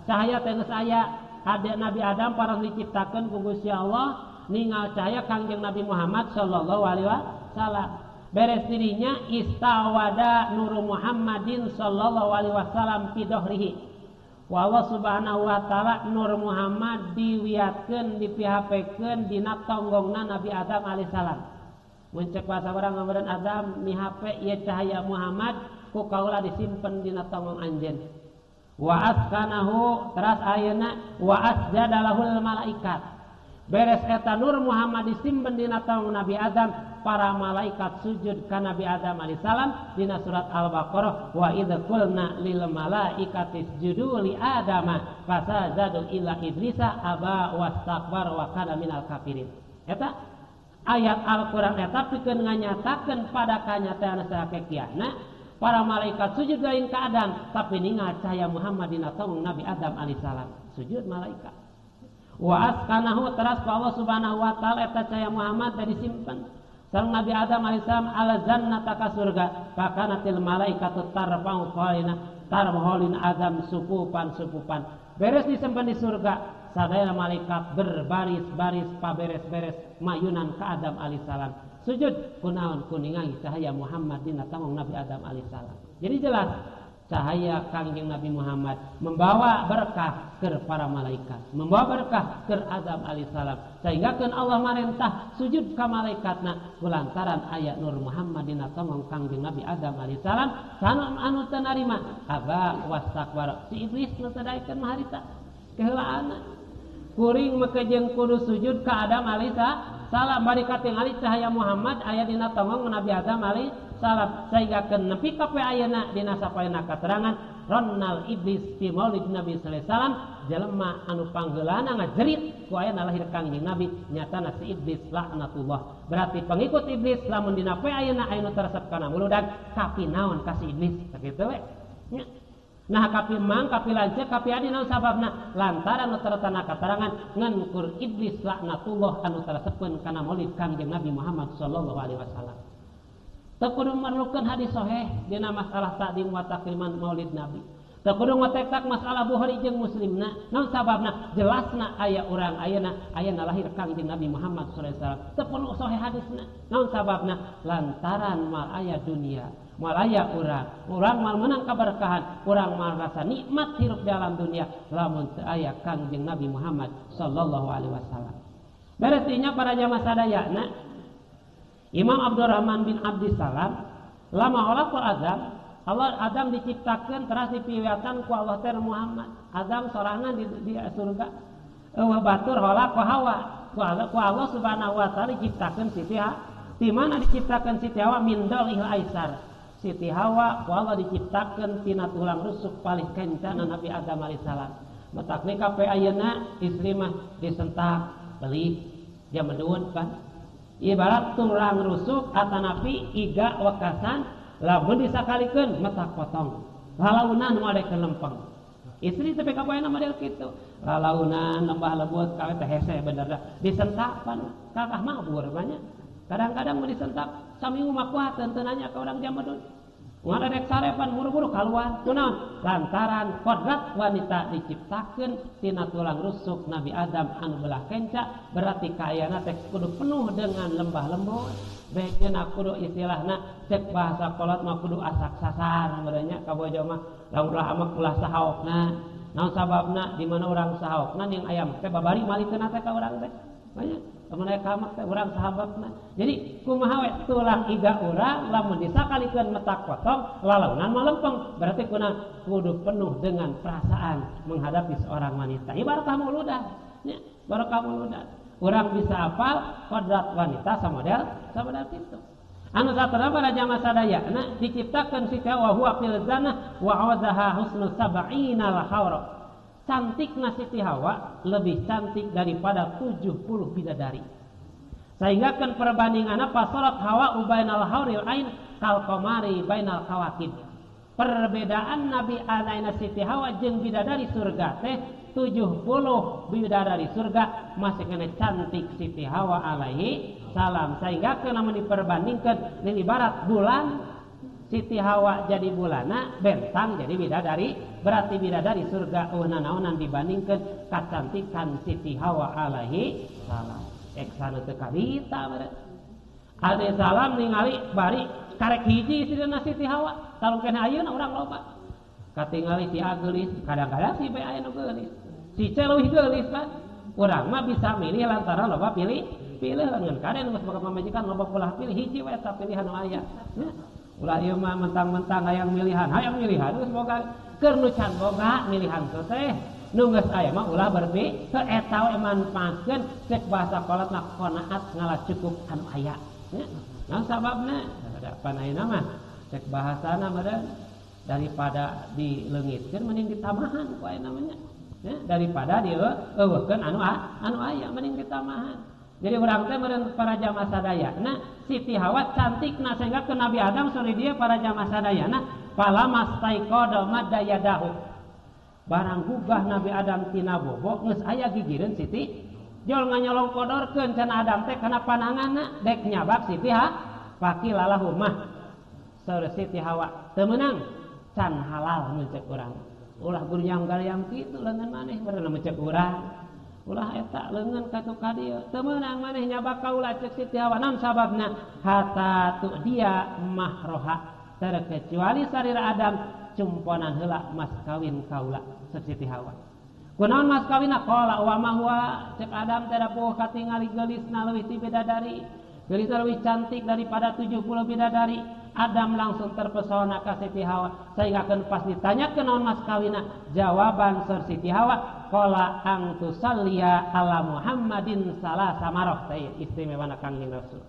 Cahaya teh geus aya hade Nabi Adam parang diciptakeun ku Gusti Allah ningal cahaya Kangjeng Nabi Muhammad sallallahu alaihi wasallam. Beres dirinya ista'wada nur Muhammadin sallallahu alaihi wasallam fi dhahrihi. Wa Allah Subhanahu wa taala nur Muhammad diwiatkeun dipihapekeun dina tonggongna Nabi Adam alaihi salam. Muncek bahasa orang ngabaran Adam mihape ieu cahaya Muhammad ku kaula disimpen dina tonggong anjeun. Wa askanahu teras ayeuna wa asjadalahul malaikat. Beres eta nur Muhammad disimpen dina tonggong Nabi Adam, para malaikat sujud ka Nabi Adam alaihi salam dina surat Al-Baqarah wa idz qulna lil malaikati isjudu li adama fasajadu illa iblisa aba wastakbara wa kana minal kafirin. Eta ayat Al-Quran eta pikeun nganyatakeun pada kanyataan sahakekiahna para malaikat sujud lain ka Adam tapi ningal cahaya Muhammad dina tonggong Nabi Adam alaihi salam sujud malaikat wa askanahu teras ku Allah Subhanahu wa taala eta cahaya Muhammad tadi disimpen sareng Nabi Adam alaihi salam al jannata ka surga fakanatil malaikatu tarfa'u tarmaholin Adam supupan beres disimpen di surga sadaya malaikat berbaris-baris paberes-beres mayunan ke Adam alaihissalam sujud kunaon kuningai cahaya Muhammad dina tonggong Nabi Adam alaihissalam. Jadi jelas cahaya Kangjeng Nabi Muhammad membawa berkah ke para malaikat, membawa berkah ke Adam alaihissalam sehingga keun Allah marentah sujud ka malaikatna kulantaran aya nur Muhammad dina tonggong Kangjeng Nabi Adam alaihissalam sanan anu teu narima aba wastakbara si iblis nu tadaikeun mah harita keheulaana kuring make jeung kudu sujud ka Adam alaihissalam bari katingali cahaya Muhammad aya dina tonggong Nabi Adam alaihissalam sehingga keun nepi ka poe ayeuna dina sapoena katerangan ronnal iblis fi maulid Nabi sallallahu alaihi wasallam jelema anu panggeulana ngajerit ku ayeuna lahir Kangjeng Nabi nyatana si iblis laknatullah. Berarti pengikut iblis lamun dina poe ayeuna aya nu teresep kana muludan kapinaon ka si iblis sakitu we nya. Nah kapi mang, kapi lancet, kapi adi naon sababna lantaran anu teretana katerangan ngan kur iblis laknatullah anu teresepkeun kana maulid Kangjeng Nabi Muhammad sallallahu alaihi wasallam. Teu kudu memerlukeun hadis sahih dina masalah takdim wa takriman maulid Nabi. Teu kudu ngotek-tek masalah Bukhari jeung Muslimna. Naon sababna? Jelasna aya urang ayeuna lahir Kangjeng Nabi Muhammad sallallahu alaihi wasallam. Teu perlu sahih hadisna. Naon sababna? Lantaran mal aya dunia. Malaya urang mal menang kaberkahan, urang mal rasa nikmat hirup di alam dunia lamun teu aya Kangjeng Nabi Muhammad sallallahu alaihi wasallam. Berartinya para jamaah sadayana Imam Abdurrahman bin Abdissalam lama khalaqal Adam diciptakeun teras dipiwatan ku Allah teh Muhammad. Adam sorangan di surga. Wa batur khalaq Hawa. Ku Allah Subhanahu wa taala diciptakeun Siti Hawa. Di mana diciptakeun Siti Hawa min dalil aisar. Siti Hawa ku Allah diciptakeun tina tulang rusuk paling kencana Nabi Adam alaihissalam. Matakna ka poe ayeuna istri mah disentak beli dia medeun kan. Ibarat tulang rusuk atanapi iga wakasan lamun disakalikeun matak potong. Lalaunan modekeun lempeng. Istri teh ka poeuna model kitu. Lalaunan nambah lembut kawe teh hese bener dah. Disentapan kakah mabur banyak. Kadang-kadang mau disentak saminggu mah kuat teu nanya ka urang jamadun. Ngadek sarepan buru-buru kaluar. Kunaon? Lantaran kodrat wanita diciptakeun tina tulang rusuk Nabi Adam anu belah kenca, berarti kaayana teh kudu penuh dengan lembah lembut. Baiknya kudu istilahna cek bahasa kolot mah kudu asak sasar merenya ka bojo mah lamun ulah amak ulah sahaokna. Naon sababna di mana urang sahaokna yang ayam teh babari malikeun teh ka urang teh. Banyak mereka mah urang sahabatna. Jadi kumaha we tulang iga urang lamun disakalikeun metak potong lalaunan mah lempeng, berarti kudu penuh dengan perasaan menghadapi seorang wanita. Ibarat mauludan, nya, barakah mauludan. Urang bisa hafal kodrat wanita samodel kitu. Anu satara pada jama sadayana diciptakeun Siti Hawa huwa fil zannah wa awadzaha husnu sab'ina al-hawra. Cantikna Siti Hawa lebih cantik daripada 70 bidadari. Sehingga kan perbandinganna pasarat Hawa ubainal hauril ain kal qamari bainal kawakib. Perbedaan Nabi anaina Siti Hawa jeung bidadari surga teh 70 bidadari surga masih kena cantik Siti Hawa alaihi salam. Sehingga kena diperbandingkan ini ibarat bulan, Siti Hawa jadi bulana, bentang jadi bidadari, berarti bidadari surga naon-naonan dibandingkan kecantikan Siti Hawa alaihi salam. Eksana teu kadita bare. Ade salam ningali bari karek hiji sidina Siti Hawa, talung kena ayeuna urang loba. Katingali si ageulis, kadang-kadang si bae aya nu geulis. Si celeuih geulis kan. Urang mah bisa milih lantaran loba pilih ngan kaden geus boga pamajikan loba pola pilih hiji we eta pilihan nu aya. Nya. Ulah ieu mah mentang-mentang hayang milihan geus boga keur nu can boga milihan teh teh. Nu geus aya mah ulah berpi teu eta we manfaatkeun cek bahasa kolotna qanaat ngalah cukup anu aya. Nya. Naon sababna? Ada panaina mah cek bahasana mah daripada dileungitkeun mending ditamahan ku aya namanya. Ya, daripada dieuweukeun anu aya mending ditamahan. Jadi urang teh meureun para jamaah sadayana Siti Hawa cantikna sehingga ke Nabi Adam sore dia para jamaah sadayana palamastaiqada madayadahu. Barang gugah Nabi Adam tina bobo geus aya gigireun Siti jol nganyolong kodorkeun can Adam teh kana pananganna dek nyabak Siti pakilalahu mah saur Siti Hawa teu meunang can halal mun cek urang. Ulah guryang-garyang kitu leungeun maneh beureuh mecek urang. Ulah eta leungeun ka tu kadieu teu meunang maneh nyabak ka ulah cek Siti Hawa. Naon sababna? Hatta tu dia mahroha terkecuali sarira Adam cumponan heula mas kawin kaula Siti Hawa. Kunaon mas kawinna? Qala wa ma huwa cek Adam teh da poho katingali geulisna leuwih ti bidadari. Geulisna leuwih cantik daripada 70 bidadari. Adam langsung terpesona ka Siti Hawa sehingga pas ditanyakeun naon mas kawinna jawaban saur Siti Hawa qala ang tusalliya ala Muhammadin salasa marah. Teh istimewana Kangjeng Rasul.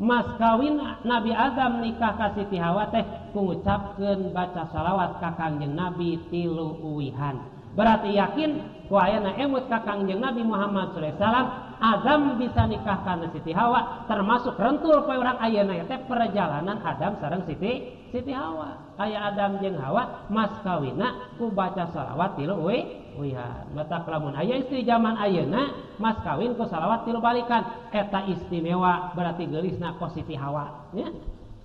Mas kawin Nabi Adam nikah ka Siti Hawa teh ngucapkeun baca salawat ka Kangjeng Nabi 3 uwihan. Berarti yakin ku ayana emut ka Kangjeng Nabi Muhammad sallallahu alaihi wasallam Adam bisa nikah kana Siti Hawa termasuk rentul poe urang ayeuna teh perjalanan Adam sareng Siti Hawa. Aya Adam jeung Hawa mas kawinna ku baca salawat 3 uwihan. Matak lamun aya istri zaman ayeuna mas kawin ku salawat 3 balikan eta istimewa berarti geulisna ku Siti Hawa nya.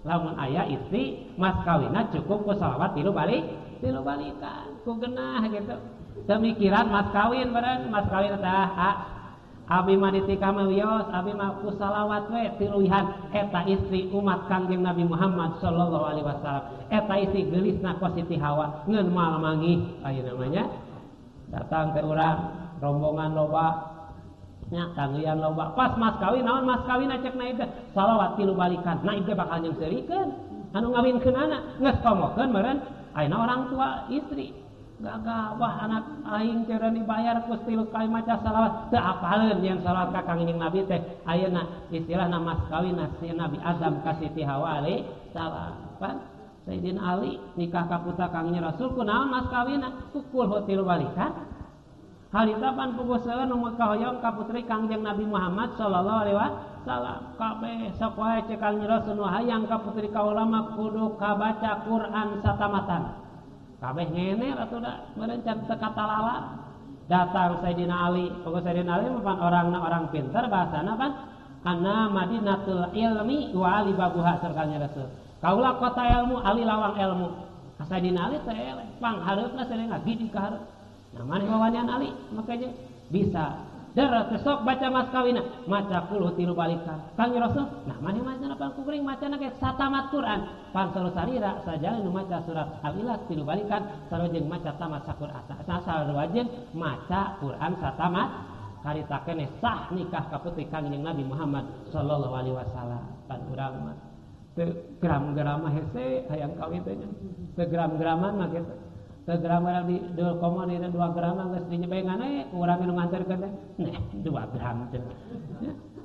Lamun aya istri mas kawinna cukup ku salawat 3 balikan ku genah gitu. Pemikiran mas kawin beren mas kawin tah abi mah ditikah wios abi mah ku salawat we 3 uwihan eta istri umat Kangjeng Nabi Muhammad sallallahu alaihi wasallam. Eta istri geulisna ku Siti Hawa ngeun mal manggih aya namanya. Datang ke urang rombongan loba nya tangeuyan loba pas mas kawin naon mas kawin cekna ieu salawat 3 balikan. Nah ieu bakal nyeungsirikeun anu ngawinkeunana geus komokeun meureun ayeuna orang tua istri gagawah anak aing teu dibayar ku 3 kali maca salawat teu apaleun yang salawat ka Kangjeng Nabi teh ayeuna istilahna mas kawin si Nabi Adam ka Siti Hawa alaihi salam. Pan Sayyidina Ali nikah ka putra Kangjeng Rasul kunaon mas kawinna ku kulhu 3 balikan. Halita pan puguseun nu kahoyong ka putri Kangjeng Nabi Muhammad sallallahu alaihi wasallam. Kabeh sok wae cek Kangjeng Rasul nu hayang ka putri kaula mah kudu kabaca Quran satamatan. Kabeh ngene atuh da meureun can teu katalala. Datang Sayyidina Ali, pokok Sayyidina Ali mah orang pintar bahasana pan anna madinatul ilmi wa ali babuha sareng Rasul. Kaula kota ilmu, Ali lawang ilmu. Sayyidina Ali teh panghareupna sering ngabidi ka hareup. Nah maneh wawanian Ali makanya bisa. Dar sok baca mas kawina, maca 10 3 balikan. Kangjeng Rasul, nah maneh macana pan kuring macana ge satamat Quran. Pan sarua saja nu maca surat Al-Ikhlas 3 balikan, sarua jeung maca tamat sakur asa. Sarua jeung maca Quran satamat harita keneh sah nikah ka putri Kangjeng Nabi Muhammad sallallahu alaihi wasallam. Pan urang mah teu geram-geram mah hese hayang kawin teh nya. Teu geram-geraman mah kitu. Teu geram-geram di 2 gram geus dinyebengan urang nu nganterkeun teh. Neh 2 gram teh.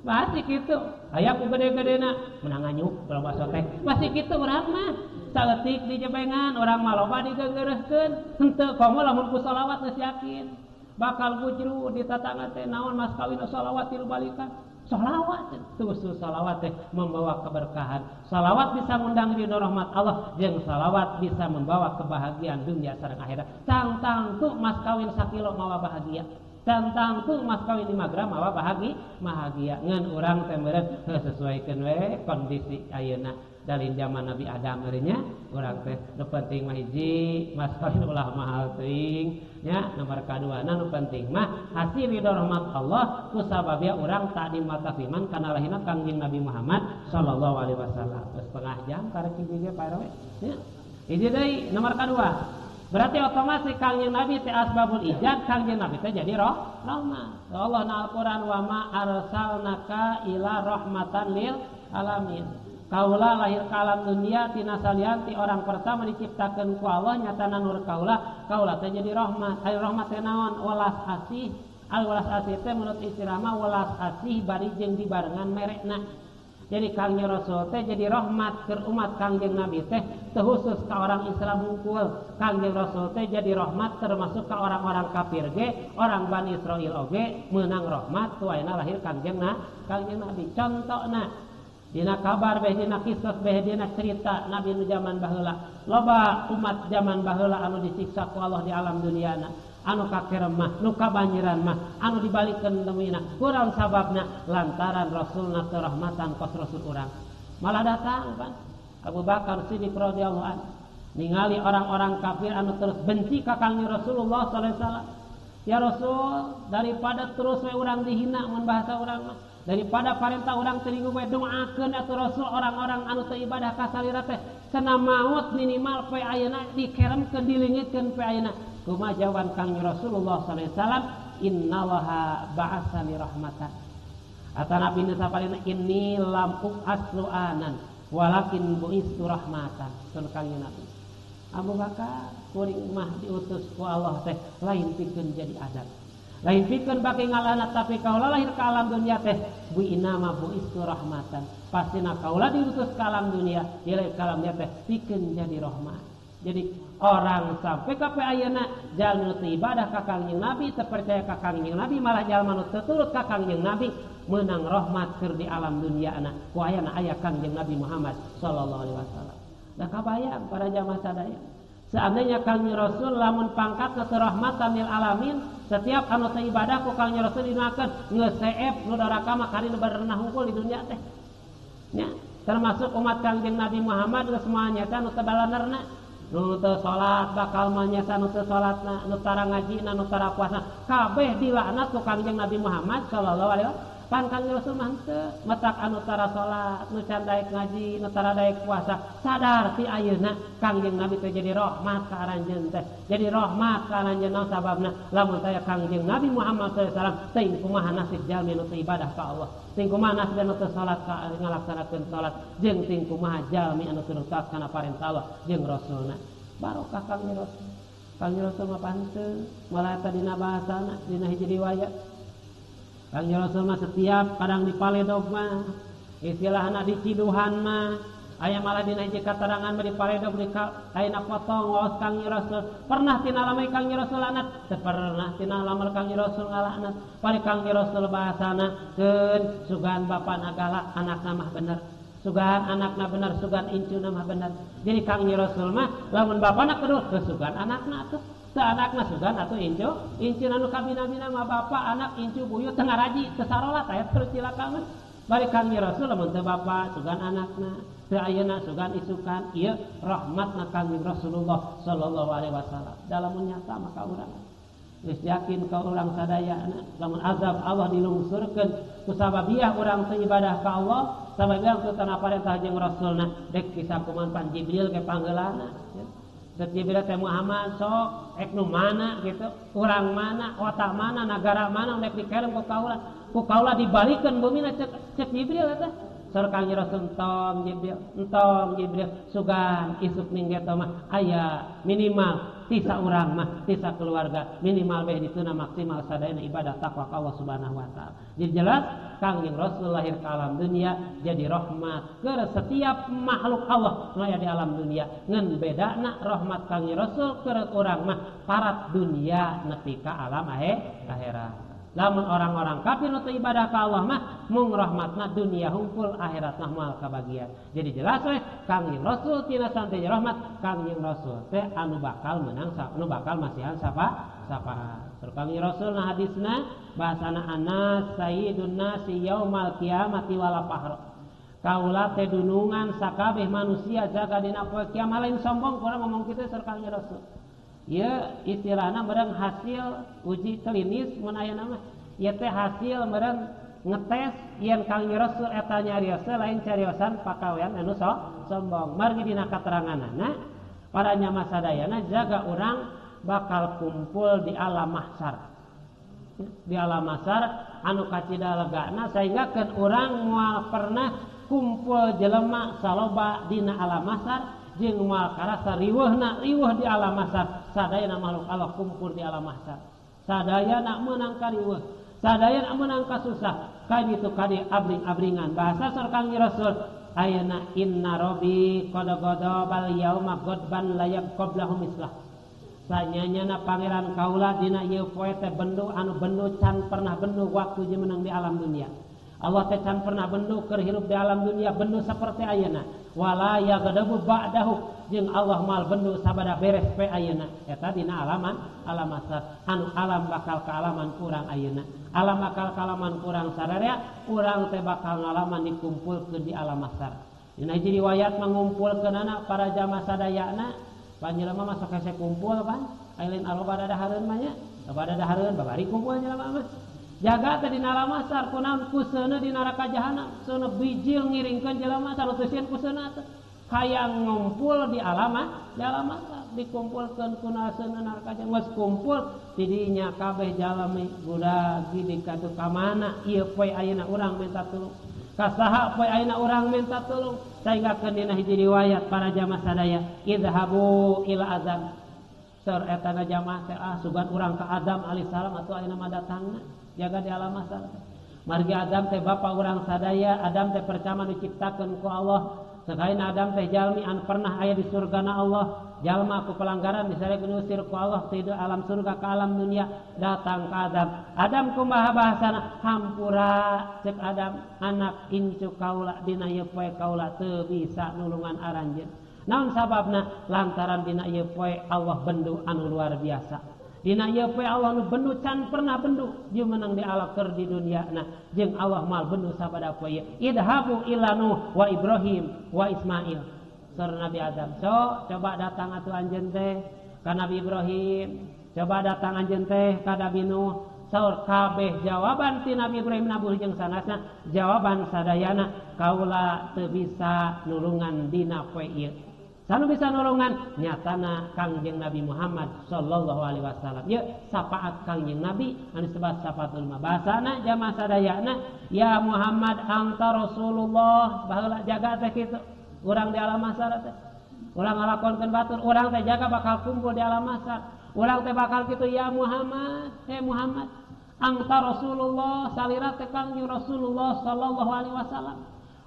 Pasti kitu. Aya ku gede-gedena menang nganyuk kalau bahasa teh. Pasti kitu urang mah. Saletik di jebengan orang mah loba digeugeureuhkeun. Henteu komo lamun ku shalawat geus yakin. Bakal gujru di tatangga teh naon mas kawin shalawat tilu balikan. Shalawat terus shalawat teh membawa keberkahan. Shalawat bisa mengundang ridho rahmat Allah jeung shalawat bisa membawa kebahagiaan dunia sareng akhirat. Tang tuh mas kawin sakilo mawa bahagia. Tang tuh mas kawin 5 gram mawa bahagia. Ngan urang teh meureun sesuaikeun we kondisi ayeuna. Dari zaman Nabi Adam nya urang teh nu penting mah hiji mas kawin ulah mahal teuing nya nomor kadua nu penting mah hasil ridho rahmat Allah ku sababia urang takdim wa takriman kana lahirna Kangjeng Nabi Muhammad sallallahu alaihi wasallam. Geus setengah jam karek hiji ge Pak Rw nya. Hiji deui nomor kadua. Berarti otomatis Kangjeng Nabi teh asbabul ijad, Kangjeng Nabi teh jadi rahmat. Allah na Al-Qur'an wa ma arsalnaka ila rahmatan lil alamin. Kaula lahir ke alam dunia tina salian ti orang pertama diciptakeun ku Allah nyatana nur kaula teh jadi rahmat. Ai rahmat teh naon? Welas asih. Al welas asih teh menurut istilah mah welas asih bari jeung dibarengan merekna. Jadi Kangjeng Rasul teh jadi rahmat keur umat Kangjeng Nabi teh teu khusus ka orang Islam hungkul. Kangjeng Rasul teh jadi rahmat termasuk ka orang-orang kafir ge, orang Bani Israil oge meunang rahmat tu ayeuna lahir Kangjeng Nabi. Contona dina kabar beh dina kisah beh dina cerita Nabi nu zaman baheula loba umat zaman baheula anu disiksa ku Allah di alam duniana anu kakerem mah nu kabanjiran mah anu dibalikeun demina kurang sababna lantaran Rasulna teu rahmatan kos Rasul urang malah datang kan Abu Bakar Siddiq radhiyallahu anhu ningali orang-orang kafir anu terus benci ka Kangjeng Rasulullah sallallahu alaihi wasallam. Ya Rasul, daripada terus we urang dihina mun bahasa urang mah, daripada parentah urang teu we doakeun atuh Rasul orang-orang anu teu ibadah ka salira teh cenah maot minimal pe ayeuna dikeremkeun dilingitkeun pe ayeuna. Kumaha jawaban Kangjeng Rasulullah sallallahu alaihi wasallam, innallaha ba'atsani rahmatan. Ata nabi nu sapalina inni lam aslu anan walakin bu'istu rahmatan. Sun Kangjeng Nabi. Abu Bakar kuring mah diutus ku Allah teh lain pikeun jadi adab. Lain pikeun bake ngalanat tapi kaula lahir ka alam dunia teh bu inama bu istu rahmatan. Pastina kaula diutus ka alam dunia, di lahir ka alam dunia teh pikeun jadi rahmat. Jadi orang sampai ka ayeuna jalma nu ibadah ka Kangjeng Nabi, teu percaya ka Kangjeng Nabi, malah jalma nu teu turut ka Kangjeng Nabi meunang rahmat keur di alam duniana. Ku ayeuna aya Kangjeng Nabi Muhammad sallallahu alaihi wasallam. Da kabayang para jamaah sadaya. Seandainya Kangjeng Rasul lamun pangkatna teu rahmatan lil alamin, setiap anu teu ibadah ku Kangjeng Rasul dinakeun ngeuseep nu doraka mah kari nu berenah hungkul di dunia teh. Nya, termasuk umat Kangjeng Nabi Muhammad geus semuanya teh nu teu balanerna, nu teu salat bakal mah nyasa nu teu salatna, nu tara ngajina, nu tara puasa, kabeh dilaknat ku Kangjeng Nabi Muhammad sallallahu alaihi wasallam. Pan Kangjeng Rasul mah henteu, matak anu tara salat, nu can daek ngaji, nu tara daek puasa, sadar ti ayeuna Kangjeng Nabi teh jadi rahmat ka aranjeun teh. Jadi rahmat ka aranjeun naon sababna? Lamun taya Kangjeng Nabi Muhammad sallallahu alaihi wasallam teuing kumaha nasib jalmi nu teu ibadah ka Allah. Teuing kumaha nasib anu teu salat ka ngalaksanakeun salat, jeung teuing kumaha jalmi anu teu taat kana parentah Allah jeung Rasulna. Barokah Kangjeng Rasul. Kangjeng Rasul mah panteu, malah eta dina bahasana dina hiji riwayat Kangjeng Rasul mah setiap kadang di paledog mah istilahna di ciduhan mah aya malah dina hiji katerangan mah di paledog di ayeuna potong waos Kangjeng Rasul pernah tina lamai Kangjeng Rasul lanat teu pernah tina lamar Kangjeng Rasul ngalaknat pari Kangjeng Rasul bahasana keun sugan bapana galak anakna mah bener sugan anakna bener sugan incuna mah bener jadi Kangjeng Rasul mah lamun bapana keduh sugan anakna atuh teu anakna sugan atuh incu anu kabina-bina mah bapa anak incu buyut teu ngaraji teu sarolat aya terus cilaka mah bari Kangjeng Rasul lamun teu bapa sugan anakna teu ayeuna sugan isukan ieu rahmatna Kangjeng Rasulullah sallallahu alaihi wasallam dalam nyata maka urang geus yakin ka urang sadaya lamun azab Allah dilungsurkeun ku sababiah urang teu ibadah ka Allah sababiah teu kana parentah jeung Rasulna dek kisah kumaha pan Jibril ke panggeulana Jibril teh Muhammad sok nu mana gitu, urang mana, kota mana, negara mana nek dikerem ku kaula dibalikeun bumi cek Jibril eta. Saur Kangjeng Rasul entom Jibril sugan isuk ninggeh mah aya minimal tisa urang mah tisa keluarga minimal bae dituna maksimal sadayana ibadah takwa ka Allah Subhanahu wa taala. Jadi jelas Kangjeng Rasul lahir ke alam dunia jadi rahmat ke setiap makhluk Allah nu aya di alam dunia. Ngan bedana rahmat Kangjeng Rasul ke urang mah parat dunia nepi ka alam akhirat. Lamun orang-orang kafir nu teu ibadah ka Allah mah mung rahmatna dunia hungkul akhiratna moal kabagian. Jadi jelas we Kangjeng Rasul tina santai rahmat Kangjeng Rasul teh anu bakal menang anu bakal masihan syafaat. Terus Kangjeng Rasul na hadisna bahasana Anas sayyidun nasi yaumal qiyamati wala fahr. Kaula teh dunungan sakabeh manusia jaga dina poe kiamat lain sombong kurang ngomong kitu sareng Kangjeng Rasul. Ya istilahna meureun hasil uji klinis mun aya nama. Ieu teh hasil meureun ngetes yen Kangjeng Rasul eta nyarios lain cariosan pakawean anu sombong. Margi dina kateranganna para nyama sadayana jaga urang bakal kumpul di alam mahsyar. Di alam mahsyar anu kacida legana sehingga keun urang moal pernah kumpul jelema saloba dina alam mahsyar jeung moal karasa riweuh di alam mahsyar. Sadayana makhluk Allah kumpul di alam mahsyar. Sadayana meunang ka riweuh, sadayana meunang ka susah. Ka ditu kadi abring-abringan. Bahasa sareng Kangjeng Rasul ayeuna inna rabbi qad ghadabal yauma ghadban la yaqablahu mislah. Sanyanyana pangeran kaula dina ieu poe teh bendu anu bendu can pernah bendu waktu je meunang di alam dunia. Allah teh can pernah bendu keur hirup di alam dunia bendu saperti ayeuna. Wala yaghdabu ba'dahu jeung Allah mal bendu sabada beres pe ayeuna. Eta dina alam mahsyar. Anu alam bakal ka alaman kurang ayeuna. Alam bakal ka alaman kurang sadaya urang teh bakal ngalaman dikumpulkeun di alam mahsyar. Dina hiji riwayat mangumpulkeunana para jamaah sadayana panjelema mah sok hese kumpul kan. Ailin aloba dadahareun mah nya. Loba dadahareun babari kumpul jelema mah. Jaga teh dina alam mahsyar kunaon kuseuna di neraka jahanam seuna bijil ngiringkeun jelema salutusieun kuseuna teh hayang ngumpul di alam mahsyar dikumpulkeun kunaseuna neraka jahanam geus kumpul di dinya kabeh jalmi budagi dikadu ka mana ieu poe ayeuna urang minta tulung ka saha poe ayeuna urang minta tulung sehingga keun dina hiji riwayat para jamaah sadaya idhabu ila Adam saur eta jamaah teh sugan urang ka Adam alaihissalam atuh ayeuna mah datangna jaga di alam mahsyar. Margi Adam teh bapa urang sadaya, Adam teh pertama diciptakeun ku Allah. Sakaina Adam teh jalmi an pernah aya di surgana Allah, jalma ku pelanggaran disare diusir ku Allah ti alam surga ka alam dunia datang ka Adam. Adam kumaha bahasana hampura cek Adam anak incu kaula dina ieu poe kaula teu bisa nulungan aranjeun. Naon sababna? Lantaran dina ieu poe Allah bendu anu luar biasa. Dina ieu poe Allah nu bendu can pernah bendu jeung meunang di alam keur di dunia nah jeung Allah mal bendu sabada poe ieu idhabu ila Nuh wa Ibrahim wa Ismail saur Nabi Adam coba datang atuh anjeun teh ka Nabi Ibrahim coba datang anjeun teh ka Nabi Nuh saur kabeh jawaban ti Nabi Ibrahim nabuh jeung sanasna jawaban sadayana kaula teu bisa nulungan dina poe ieu. Sanu bisa nulungan nyatana Kangjeng Nabi Muhammad sallallahu alaihi wasallam. Ye sapaat Kangjeng Nabi anu sebat sapaatul bahasana jamaah sadayana ya Muhammad anta Rasulullah baheula jaga teh kitu. Urang di alam mahsyar teh. Urang ngalakonkeun batur, urang teh jaga bakal kumpul di alam mahsyar. Urang teh bakal kitu ya Muhammad, Muhammad anta Rasulullah salira teh Kangjeng Rasulullah sallallahu alaihi wasallam.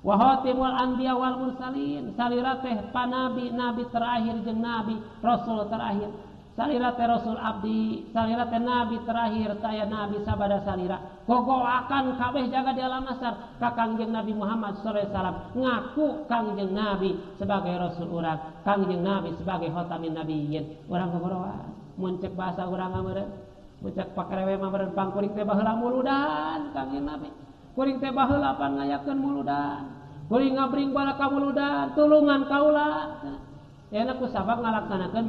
Wa khatimul anbiya wal mursalin salira teh panabi nabi terakhir jeung nabi rasul terakhir salira teh rasul abdi salira teh nabi terakhir taya nabi sabada salira gogoakan kabeh jaga di alam mahsyar ka Kangjeng Nabi Muhammad sallallahu alaihi wasallam ngaku Kangjeng Nabi sebagai rasul urang Kangjeng Nabi sebagai khatamin nabiyyin urang gogoroa mun cek bahasa urang meureun mun cek pakerewe mah meureun pangkuring teh baheula muludan Kangjeng Nabi kuring teh baheula pan ngayakeun muludan kuring ngabring bala ka muludan tulungan kaula ena ku sabab ngalaksanakeun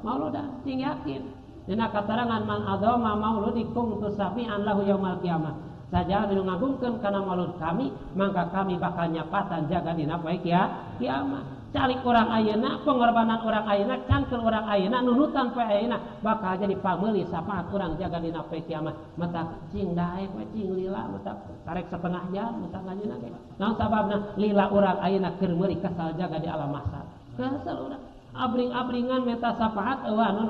mauludan sing yakin dina katerangan man adzama maulidikum tusafi'an lahu yaumil qiyamah saja anu ngagungkeun kana maulud kami mangka kami bakal nyapatan jaga dina poe kiamat calik orang ayeuna, pengorbanan orang ayeuna, cangkel orang ayeuna, nunutan poe ayeuna bakal jadi pameuli sapaat urang jaga dina poe kiamat. Mata cing daek we cing lila mata karek setengah jam mata ngajeuna ge. Naon sababna lila urang ayeuna keur meuli kesal jaga di alam mahsyar. Kesal urang abring-abringan minta syafaat anu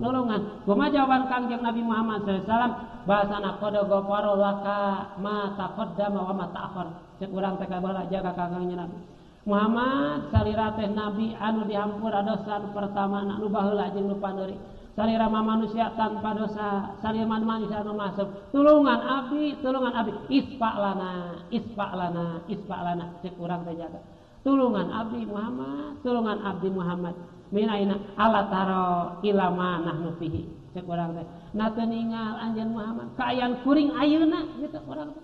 nolongan. Kumaha jawaban Kangjeng Nabi Muhammad sallallahu alaihi wasallam? Bahasana qad ghafara laka ma taqaddama wa ma ta'akhkhar. Cek urang teh kabalah jaga Kangjeng Nabi Muhammad salira teh nabi anu dihampura dosa pertama nu baheula jeung nu paneuri. Salira manusia tanpa dosa, salira manusia anu masuk. Tulungan abdi ispa lana cek urang teh jaga. Tulungan abdi Muhammad minaina ala taro ilama nahnu fihi cek urang teh na teu ningal anjeun Muhammad kaayaan kuring ayeuna gitu urang teh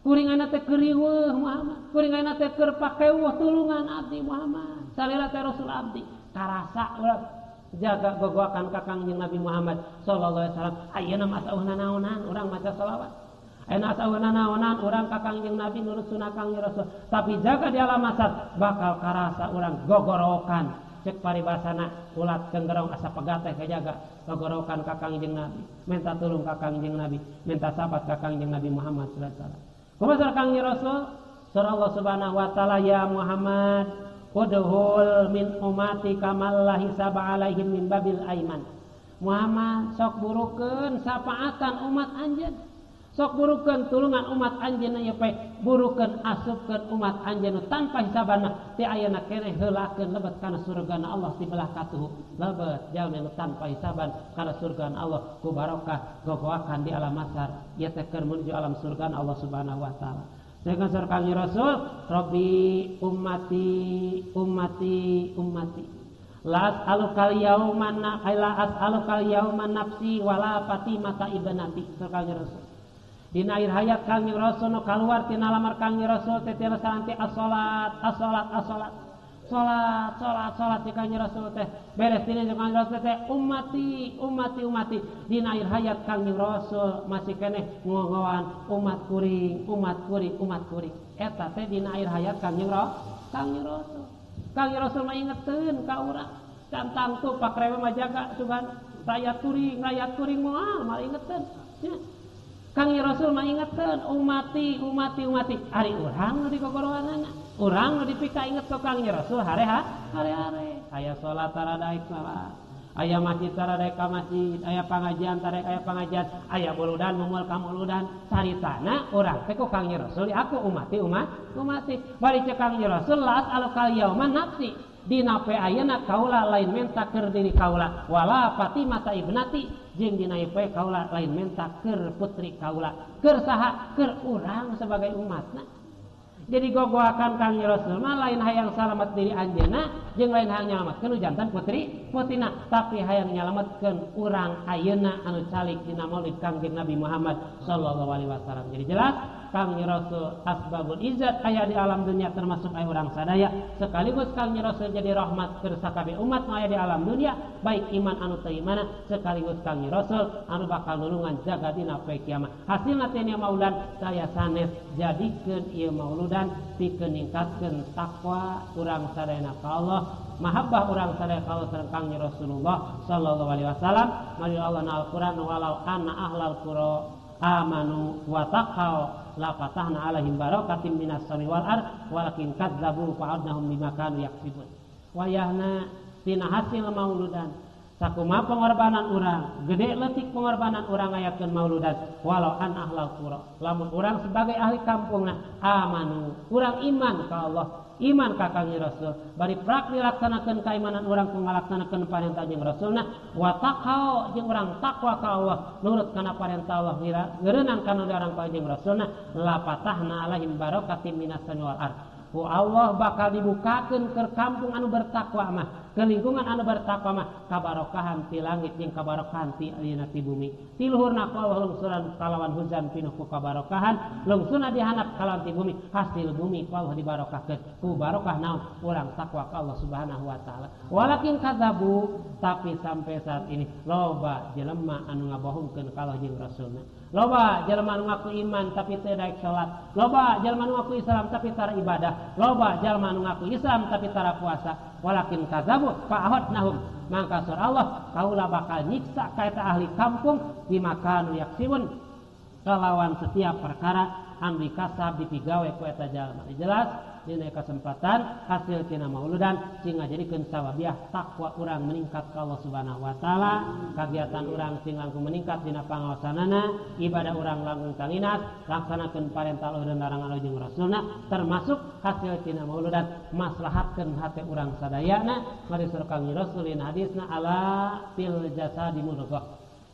kuring ayeuna teh keur riweuh Muhammad kuring ayeuna teh keur pakeuh tulungan abdi Muhammad salira teh rasul abdi karasa urang jaga gogoakan ka Kangjeng Nabi Muhammad sallallahu alaihi wasallam ayeuna masauhna naonan urang maca selawat ayeuna asauhna naonan urang ka Kangjeng Nabi nurut sunah Kangjeng Rasul tapi jaga di alam mahsyar bakal karasa urang gogorokan cek paribasana ulat kenggerong asa pegateh kajaga gogorokan ka Kangjeng Nabi minta tulung ka Kangjeng Nabi minta sabat ka Kangjeng Nabi Muhammad sallallahu alaihi wasallam kumaha Kangjeng Rasul surah Allah Subhanahu wa taala ya Muhammad udhul min ummati kamal la hisaba alaihim min babil aiman Muhammad sok burukeun sapaatan umat anjeun sok burukeun tulungan umat anjeunna ye pe burukeun asupkeun umat anjeunna tanpa hisabanna ti ayeuna keneh heulakeun lebet kana surgana Allah ti belah katuh lebet jalmi tanpa hisaban kana surgana Allah ku barokah gogoakan di alam mahsyar ieu teh keur menuju alam surgana Allah Subhanahu wa taala. Dengan Kangjeng Rasul Rabbi ummati la as'alukal yauman nafsi wala fatimata ibnati Kangjeng Rasul dina akhir hayat Kangjeng Rasul nu kaluar tina lamar Kangjeng Rasul teh tiasa santi salat di Kangjeng Rasul teh beres dina Kangjeng Rasul teh ummati dina akhir hayat Kangjeng Rasul masih keneh ngonggoan umat kuring eta teh dina akhir hayat Kangjeng Rasul Kangjeng Rasul mah ingeteun ka urang cantang tu pakrewe mah jaga sugan rakyat kuring moal mal ingeteun nya Kangjeng Rasul mah ingeteun ummati ari urang nu digogorowanana urang nu dipika inget ka Kangjeng Rasul hare-hare aya salat taradaek salat aya masjid taradaek ka masjid aya pangajian taradaek aya pangajian aya muludan mumul ka muludan saritana urang teh ku Kangjeng Rasul aku ummati bari cek Kangjeng Rasul la alqal yauman nafsi dina pe ayeuna kaula lain menta keur diri kaula wala fatimata ibnati jeung dina pe kaula lain menta keur putri kaula keur saha keur urang sebagai umatna jadi gogoakan Kangjeng Rasul mah lain hayang salamet diri anjeunna jeung lain hayang nyalametkeun jantan putrina tapi hayang nyalametkeun urang ayeuna anu calik dina maulid Kangjeng Nabi Muhammad sallallahu alaihi wasallam. Jadi jelas Kangjeng Rasul asbabul izzat aya di alam dunia termasuk aya urang sadaya sekaligus Kangjeng Rasul jadi rahmat keur sakabeh umat nu aya di alam dunia baik iman anu teu iman sekaligus Kangjeng Rasul anu bakal nulungan jaga dina poe kiamat. Hasilna teh maulan saya sanes jadikeun ieu mauludan pikeun ningkatkeun takwa urang sadayana ka Allah mahabbah urang sadaya ka Allah sareng Kangjeng Rasulullah sallallahu alaihi wasallam mari Allah na Al-Qur'an walau anna ahlal qura amanu wa taqaw la fatahna alaihim barakatim minas sami wal ard walakin kadzabu fa'adnahum bima kanu yaksibun. Wayahna tina hasil mauludan sakumaha pengorbanan urang gede leutik pengorbanan urang ngayakeun mauludan walau an ahlal qura lamun urang sebagai ahli kampungna amanu urang iman ka Allah iman ka Kangjeng Rasul bari prak dilaksanakeun kaimanan urang ku ngalaksanakeun parentah jeung Rasulna wa taqau jeung urang takwa ka Allah nurut kana parentah Allah ngeureunang kana urang ka jeung Rasulna la patahna alaihim barakatim minas sami wal ard ku Allah bakal dibukakeun ke kampung anu bertakwa mah ke lingkungan anu bertakwa mah kabarokahan ti langit jeung kabarokahan ti alina ti bumi ti luhurna ku Allah lungsuran kalawan hujan pinuh ku kabarokahan lungsurna dihanap kalawan ti bumi hasil bumi ku Allah dibarokahkeun ku barokah naon urang takwa ka Allah Subhanahu wa taala walakin kadzabu tapi sampai saat ini loba jelema anu ngabohongkeun ka Allah jeung Rasulna loba jelema anu ngaku iman tapi teu daek salat loba jelema anu ngaku Islam tapi tara ibadah loba jelema anu ngaku Islam tapi tara puasa walakin kadzabu fa'ahadnahum mangka sur Allah kaula bakal nyiksa ka eta ahli kampung bima kanu yaksibun kalawan setiap perkara anu dikasab dipigawe ku eta jalma. Jelas dina kesempatan hasil tina mauludan sing ngajadikeun sawabiah takwa urang meningkat ka Allah Subhanahu wa taala, kagiatan urang sing langkung meningkat dina pangaosanana, ibadah urang langkung kalinat, laksanakeun parentah Allah dan larangan Allah jeung Rasulna, termasuk hasil tina mauludan maslahatkeun hate urang sadayana, mari surkang Rasulin hadisna ala fil jasadi mudghah.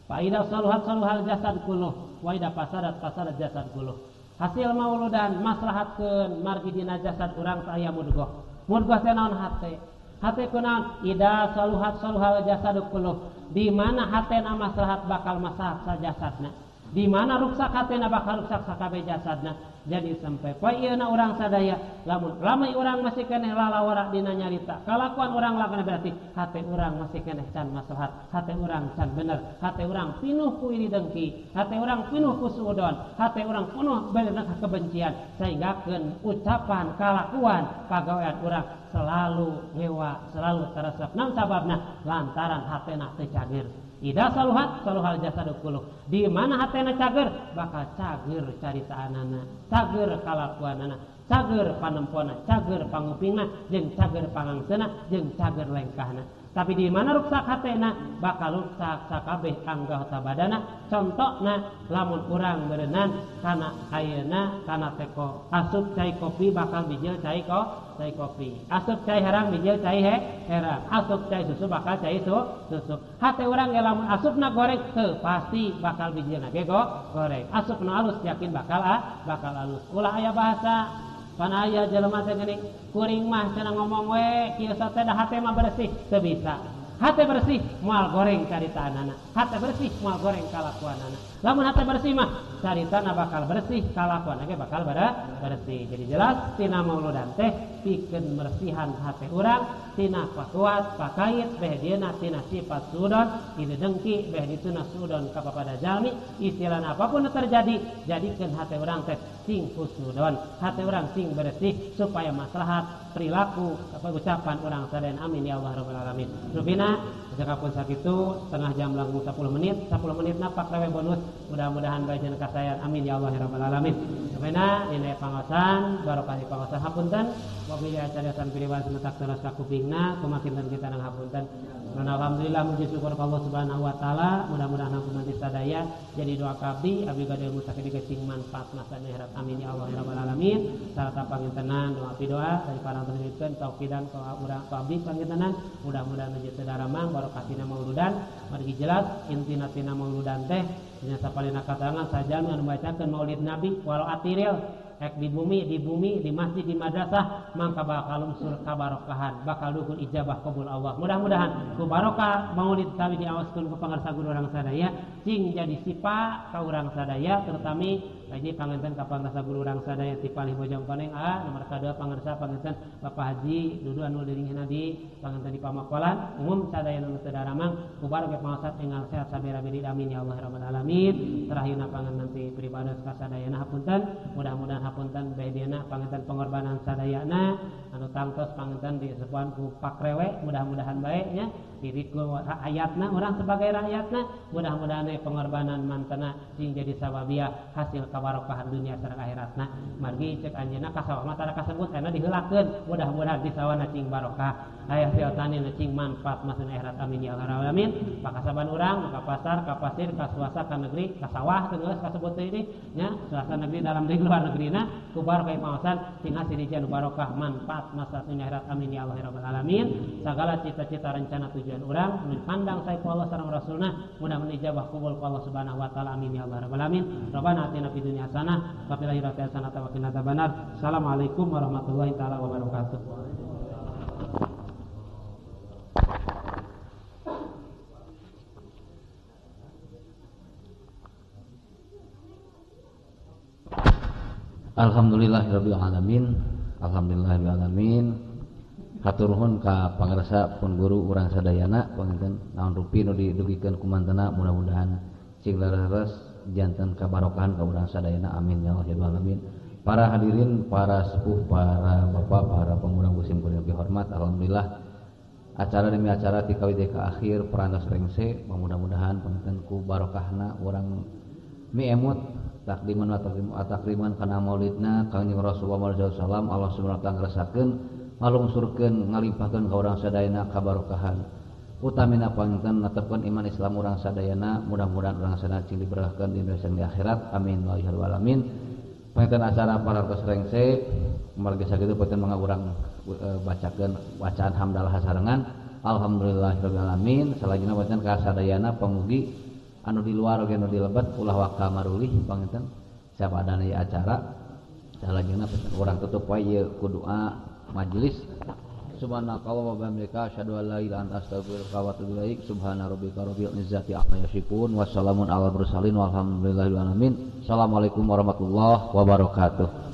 Fa idza saluhat saluhal jasad kulluh wa idza fasadat fasadat jasad kulluh. Hasil mauludan maslahatkeun margi dina jasad urang saya mudghah. Mudghah teh naon hate? Hate kunaon? Ida saluhat saluhal jasad kulluh. Di mana hatena maslahat bakal maslahat sa jasadna. Di mana ruksak hatena bakal ruksak sakabeh jasadna. Jadi sampai poe ieuna urang sadaya lamun urang masih keneh lalawara dina nyarita. Kalakuan urang lakukan berarti hate urang masih keneh can maslahat, hate urang can bener, hate urang pinuh ku iri dengki, hate urang pinuh ku suudon, hate urang penuh beunang kebencian sehingga keun ucapan kalakuan kagawean urang selalu ngewa, selalu teresep. Naon sababna? Lantaran hatena teu cager. Ida saluhat saluhal jasadu kulluh. Di mana hatena cager bakal cager caritaanana, cager kalakuanana, cager panempona, cager pangupingna, jeung cager pangangsena, jeung cager lengkahna. Tapi di mana ruksak hatena bakal ruksak sakabeh anggota badana. Contohna lamun urang berenang kana ayeuna kana teko asup cai kopi bakal bijil cai kopi. Asup cai herang bijil cai herang. Asup cai susu bakal cai susu. Hate urang ge lamun asupna goreng teu pasti bakal bijilna ge goreng. Asupna alus yakin bakal alus. Ulah aya bahasa pan aya jelema teh geuning kuring mah cenah ngomong we kieu teh da hate mah bersih teu bisa. Hate bersih moal goreng caritaanana. Hate bersih moal goreng kalakuanana. Lamun hate bersih mah caritana bakal bersih, kalakuanna ge bakal bersih. Jadi jelas tina mauludan teh pikeun mersihan hate urang tina pakuat pakait beh dieuna tina sifat suudon, ide dengki beh dituna suudon ka papada jalmi, istilahna apapun terjadi jadikeun hate urang teh sing husnudon, hate urang sing bersih supaya maslahat perilaku apa ucapan urang sadayana. Amin ya Allah rabbal alamin. Rubina jakapun sakitu setengah jam langkung 10 menit napak lewe bonus. Mudah-mudahan bae jeung kasayan. Amin ya Allah rabbal alamin. Rubina dina pangaosan barokah di pangaosan hapunten wabillahi cariasan pilihan semetak terus ka kupingna kumakinten kita nang hapunten. Dan alhamdulillah muji syukur Allah Subhanahu wa taala, mudah-mudahan hapunten sadaya jadi doa kabdi abdi bade musakid sing manfaat masa akhirat. Amin ya Allah rabbal alamin. Sarta pangintenan doa dari para penelitian tauqidan ka urang ka abdi pangintenan mudah-mudahan menjadi sadaramang barokah tina mauludan. Margi jelas intina tina mauludan teh nya sapalina katangan sajami anu macakeun maulid nabi walau atiril ek di bumi, di masjid, di madrasah, mangka bakal unsur kabarokahan, bakal dukun ijabah qabul Allah. Mudah-mudahan ku barokah maulid kami diawaskeun ku pangarsa guru urang sadaya sing jadi sipa ka urang sadaya, terutama lagi panganten ka pangarsa guru urang sadaya ti Palih Bojong Koneng nomor 2 pangarsa panganten Bapak Haji Dudu anu diringna di panganten di Pamakolan umum sadaya nu teu daramang ku barokah pangasat enggal sehat sabira-biri. Amin ya Allah rabbal alamin. Terakhirna panganten ti pribadi ka sadayana hapunten, mudah-mudahan hapunten bae dieuna panganten pengorbanan sadayana anu tangtos panganten disepuhan ku pakrewe, mudah-mudahan bae nya diri ku rakyatna urang sebagai rakyatna, mudah-mudahan pengorbanan mantena sing jadi sawabiah hasil kabarokahan dunia sareng akhiratna. Margi cek anjeunna ka sawah mah tara kasebut kana diheulakeun, mudah-mudahan di sawana cing barokah aya fiotani nu cing manfaat masa akhirat. Amin ya rabbal alamin. Pakasaban urang ka pasar, ka pasir, ka swasa, ka negeri, ka sawah teu geus kasebut teh nya swasa negeri dalam negeri luar negeri ku barokah pangaosan sing hasil ijan barokah manfaat masa dunia akhirat. Amin ya Allah rabbal alamin. Sagala cita-cita rencana tujuan urang nu dipandang sae ku Allah sareng Rasulna mudah-mudahan ijabah qabul ku Allah Subhanahu wa taala. Amin ya Allah rabbal alamin. Rabbana atina fid dunya hasanah wa fil akhirati hasanah wa qina adzabannar. Assalamualaikum warahmatullahi taala wabarakatuh. Alhamdulillahirabbil alamin. Hatur nuhun ka pangarsa pun guru urang sadayana panginten naon rupi nu didugikeun ku mantena, mudah-mudahan cing leres janten kabarokahan ka urang sadayana. Amin ya rabbal alamin. Para hadirin, para sepuh, para bapak, para pengurang musim kuliah hormat, alhamdulillah acara demi acara ti kawide ka akhir perantos rengse mudah-mudahan panten ku barokahna urang miemut takdiman wa takriman kana maulidna Kangjeng Rasulullah sallallahu alaihi wasallam Allah subhanahu wa taala ngerasakeun ngalungsurkeun ngalimpahkeun ka urang sadayana kabarokahan utamina panten netepkeun iman Islam urang sadayana mudah-mudahan urang sadayana cing diberkahkeun di dunia dan di akhirat amin wa ya rabbal alamin. Panten acara parantos rengse margi sakitu panten mangga urang bacakeun bacaan hamdalah sarengan alhamdulillahirabbil alamin salajengna panten ka sadayana pamugi anu di luar ge anu di lebat ulah wa kamarulih panten sapadana ieu acara salajengna panten urang tutup wae ieu ku doa majelis subhanakallah wa bihamdika asyhadu an la ilaha illa anta astaghfiruka wa atubu ilaik subhana rabbika rabbil izzati amma yasifun wassalamun ala mursalin walhamdulillahi rabbil alamin. Assalamualaikum warahmatullahi wabarakatuh.